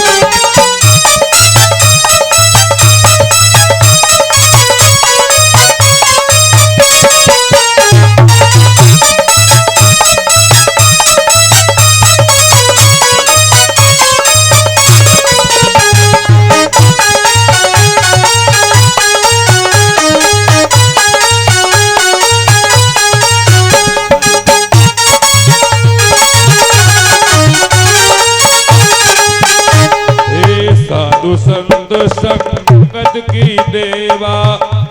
Speaker 2: साधु संत संगत की देवा,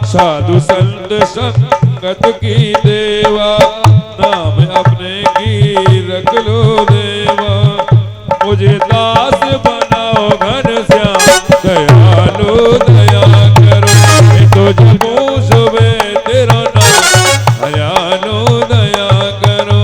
Speaker 2: साधु संत संगत की देवा, नाम अपने की रख लो देवा। मुझे दास बनाओ घनश्याम दयालो दया करो। मैं तो जपू सुबह तेरा नाम दयालो दया करो।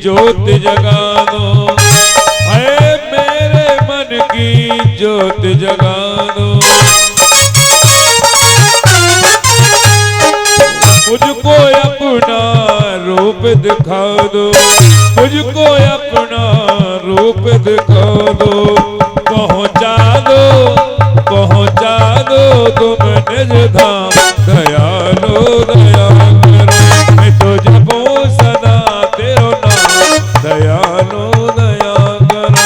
Speaker 2: ज्योत जगा दो, है मेरे मन की ज्योत जगा दो। मुझको अपना रूप दिखा दो, मुझको अपना रूप दिखा दो। पहुँचा दो तुम निज धाम दयालो दया करो। मैं तो जपू सदा तेरो नाम दयालो दया करो।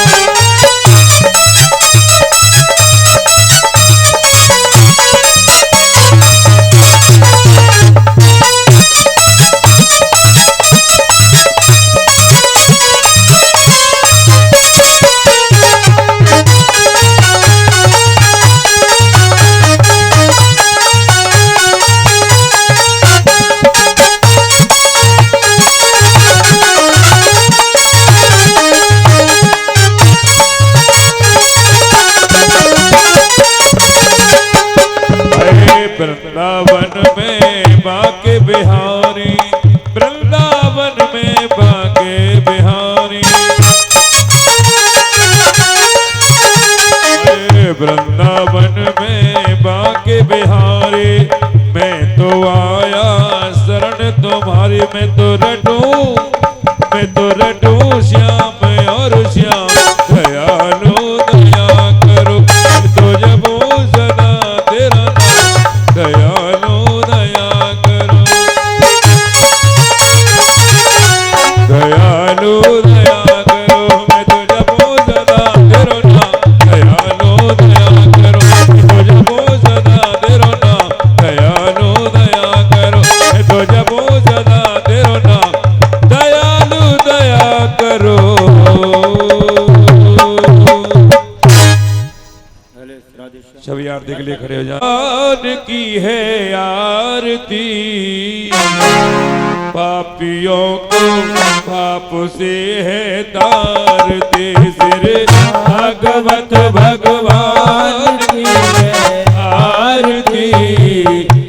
Speaker 2: वृंदावन में बाके बिहारी, वृंदावन में बाके बिहारी, वृंदावन में बाके बिहारी। मैं तो आया शरण तुम्हारी, मैं तो रटूं श्याम और श्याम दयालो दया करो। तो जपू सदा तेरा नाम दयालो दया करो। दयालो दया करो। मैं तो जपू सदा तेरा नाम दयालो दया करो। मैं तो जपू सदा तेरा नाम दयालो दया करो। मैं तो जपू सदा तेरा नाम दयालो दया करो। सभी आरती के लिए खड़े हो जाओ। की है आरती, पापियों को पाप से है तारते। सिर भागवत भगवान की है आरती,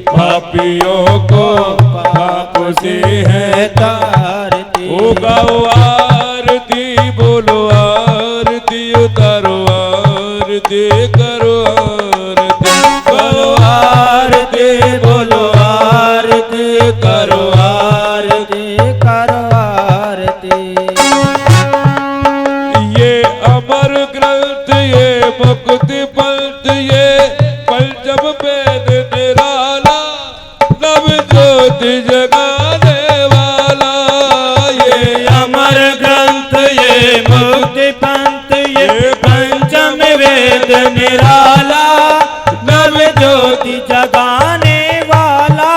Speaker 2: पापियों को पाप से है तारते। ओ गाओ आरती, बोलो आरती, उतारो आरती, करो आरती, बोलो आरती, करो आरती, करो आरती। ये अमर ग्रंथ, ये मुक्ति पंथ, ये पंचम वेद निराला, नव ज्योति जगाने वाला। ये अमर ग्रंथ, ये मुक्ति पंथ, ये पंचम वेद निराला, नव ज्योति जगाने वाला।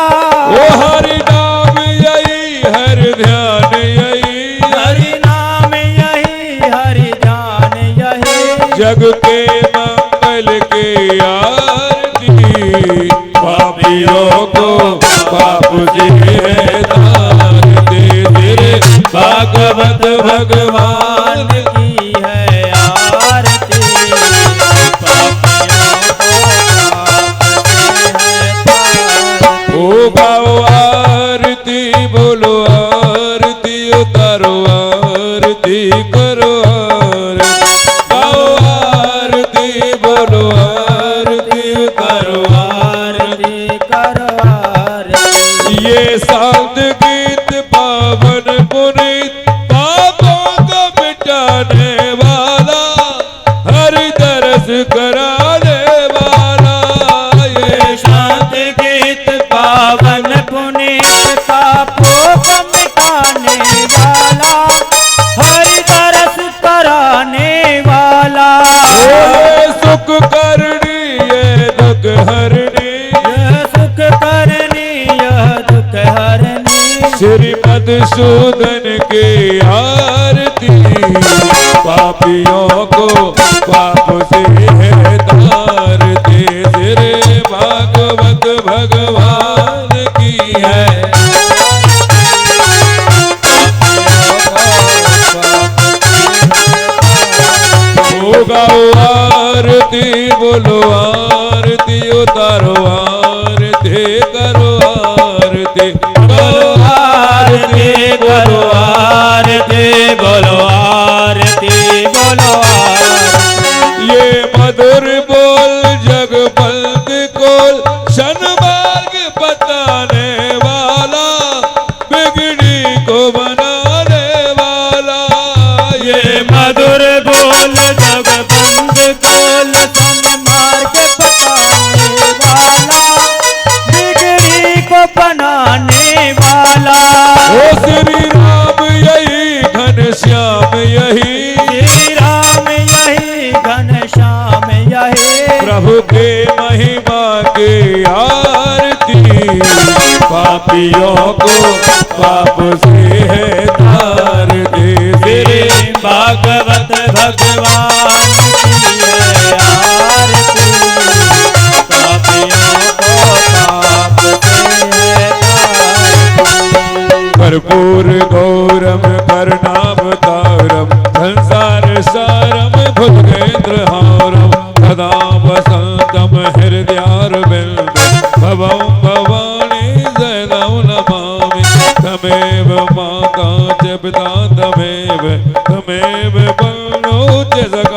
Speaker 2: ओ हरि नाम यही, हरि ध्यान यही, हरि नाम यही, हरि ध्यान यही। जग के मंगल की आरती, पापियों को पाप से है तारते। तेरे भागवत भगवान
Speaker 3: की है आरती,
Speaker 2: ओ गाओ आरती, बोलो आरती, उतारो आरती, करो आरती। गाओ आरती, बोलो आरती, उतारो
Speaker 3: आरती करो आरती।
Speaker 2: ये शांत गीत पावन पुनीत, पापों को मिटाने वाला, हरि दरस कराने वाला। ये
Speaker 3: शांत गीत पावन पुनीत, पापों को मिटाने वाला, हरि तरस कराने वाला।
Speaker 2: ये सुख करनी, ये दुख हरनी,
Speaker 3: यह सुख करनी, यह दुख हरनी।
Speaker 2: श्री मधुसूदन की आरती। पापियों को पाप से है तारते। श्री भागवत भगवान की है। ओ गाओ आरती, बोलो आरती, उतारो आरती, करो आरती। करो आरती,
Speaker 3: बोलो आरती, बोलो आरती, बोलो आरती।
Speaker 2: ये मधुर बोल जगपल्क कोल, सन्मार्ग बताने वाला, बिगड़ी को बनाने वाला। ये
Speaker 3: मधुर बोल जगबंद कोल, सन्मार्ग बताने वाला, बिगड़ी को बनाने वाला।
Speaker 2: ओ श्री राम यही घनश्याम यही,
Speaker 3: श्री राम यही घनश्याम यही।
Speaker 2: प्रभु के महिमा की आरती। पापियों को पाप से है तारते।
Speaker 3: श्री भागवत भगवान की है आरती, पापियों को पाप से है तारती।
Speaker 2: कर्पूर गौरम करुणावतारम, संसार सारम भुजगेंद्र हारम, सदा वसंतम हृदयारविंद, भवं भवानी सदा नमामि। तमेव माता च पिता तमेव, तमेव बन्धो च सखा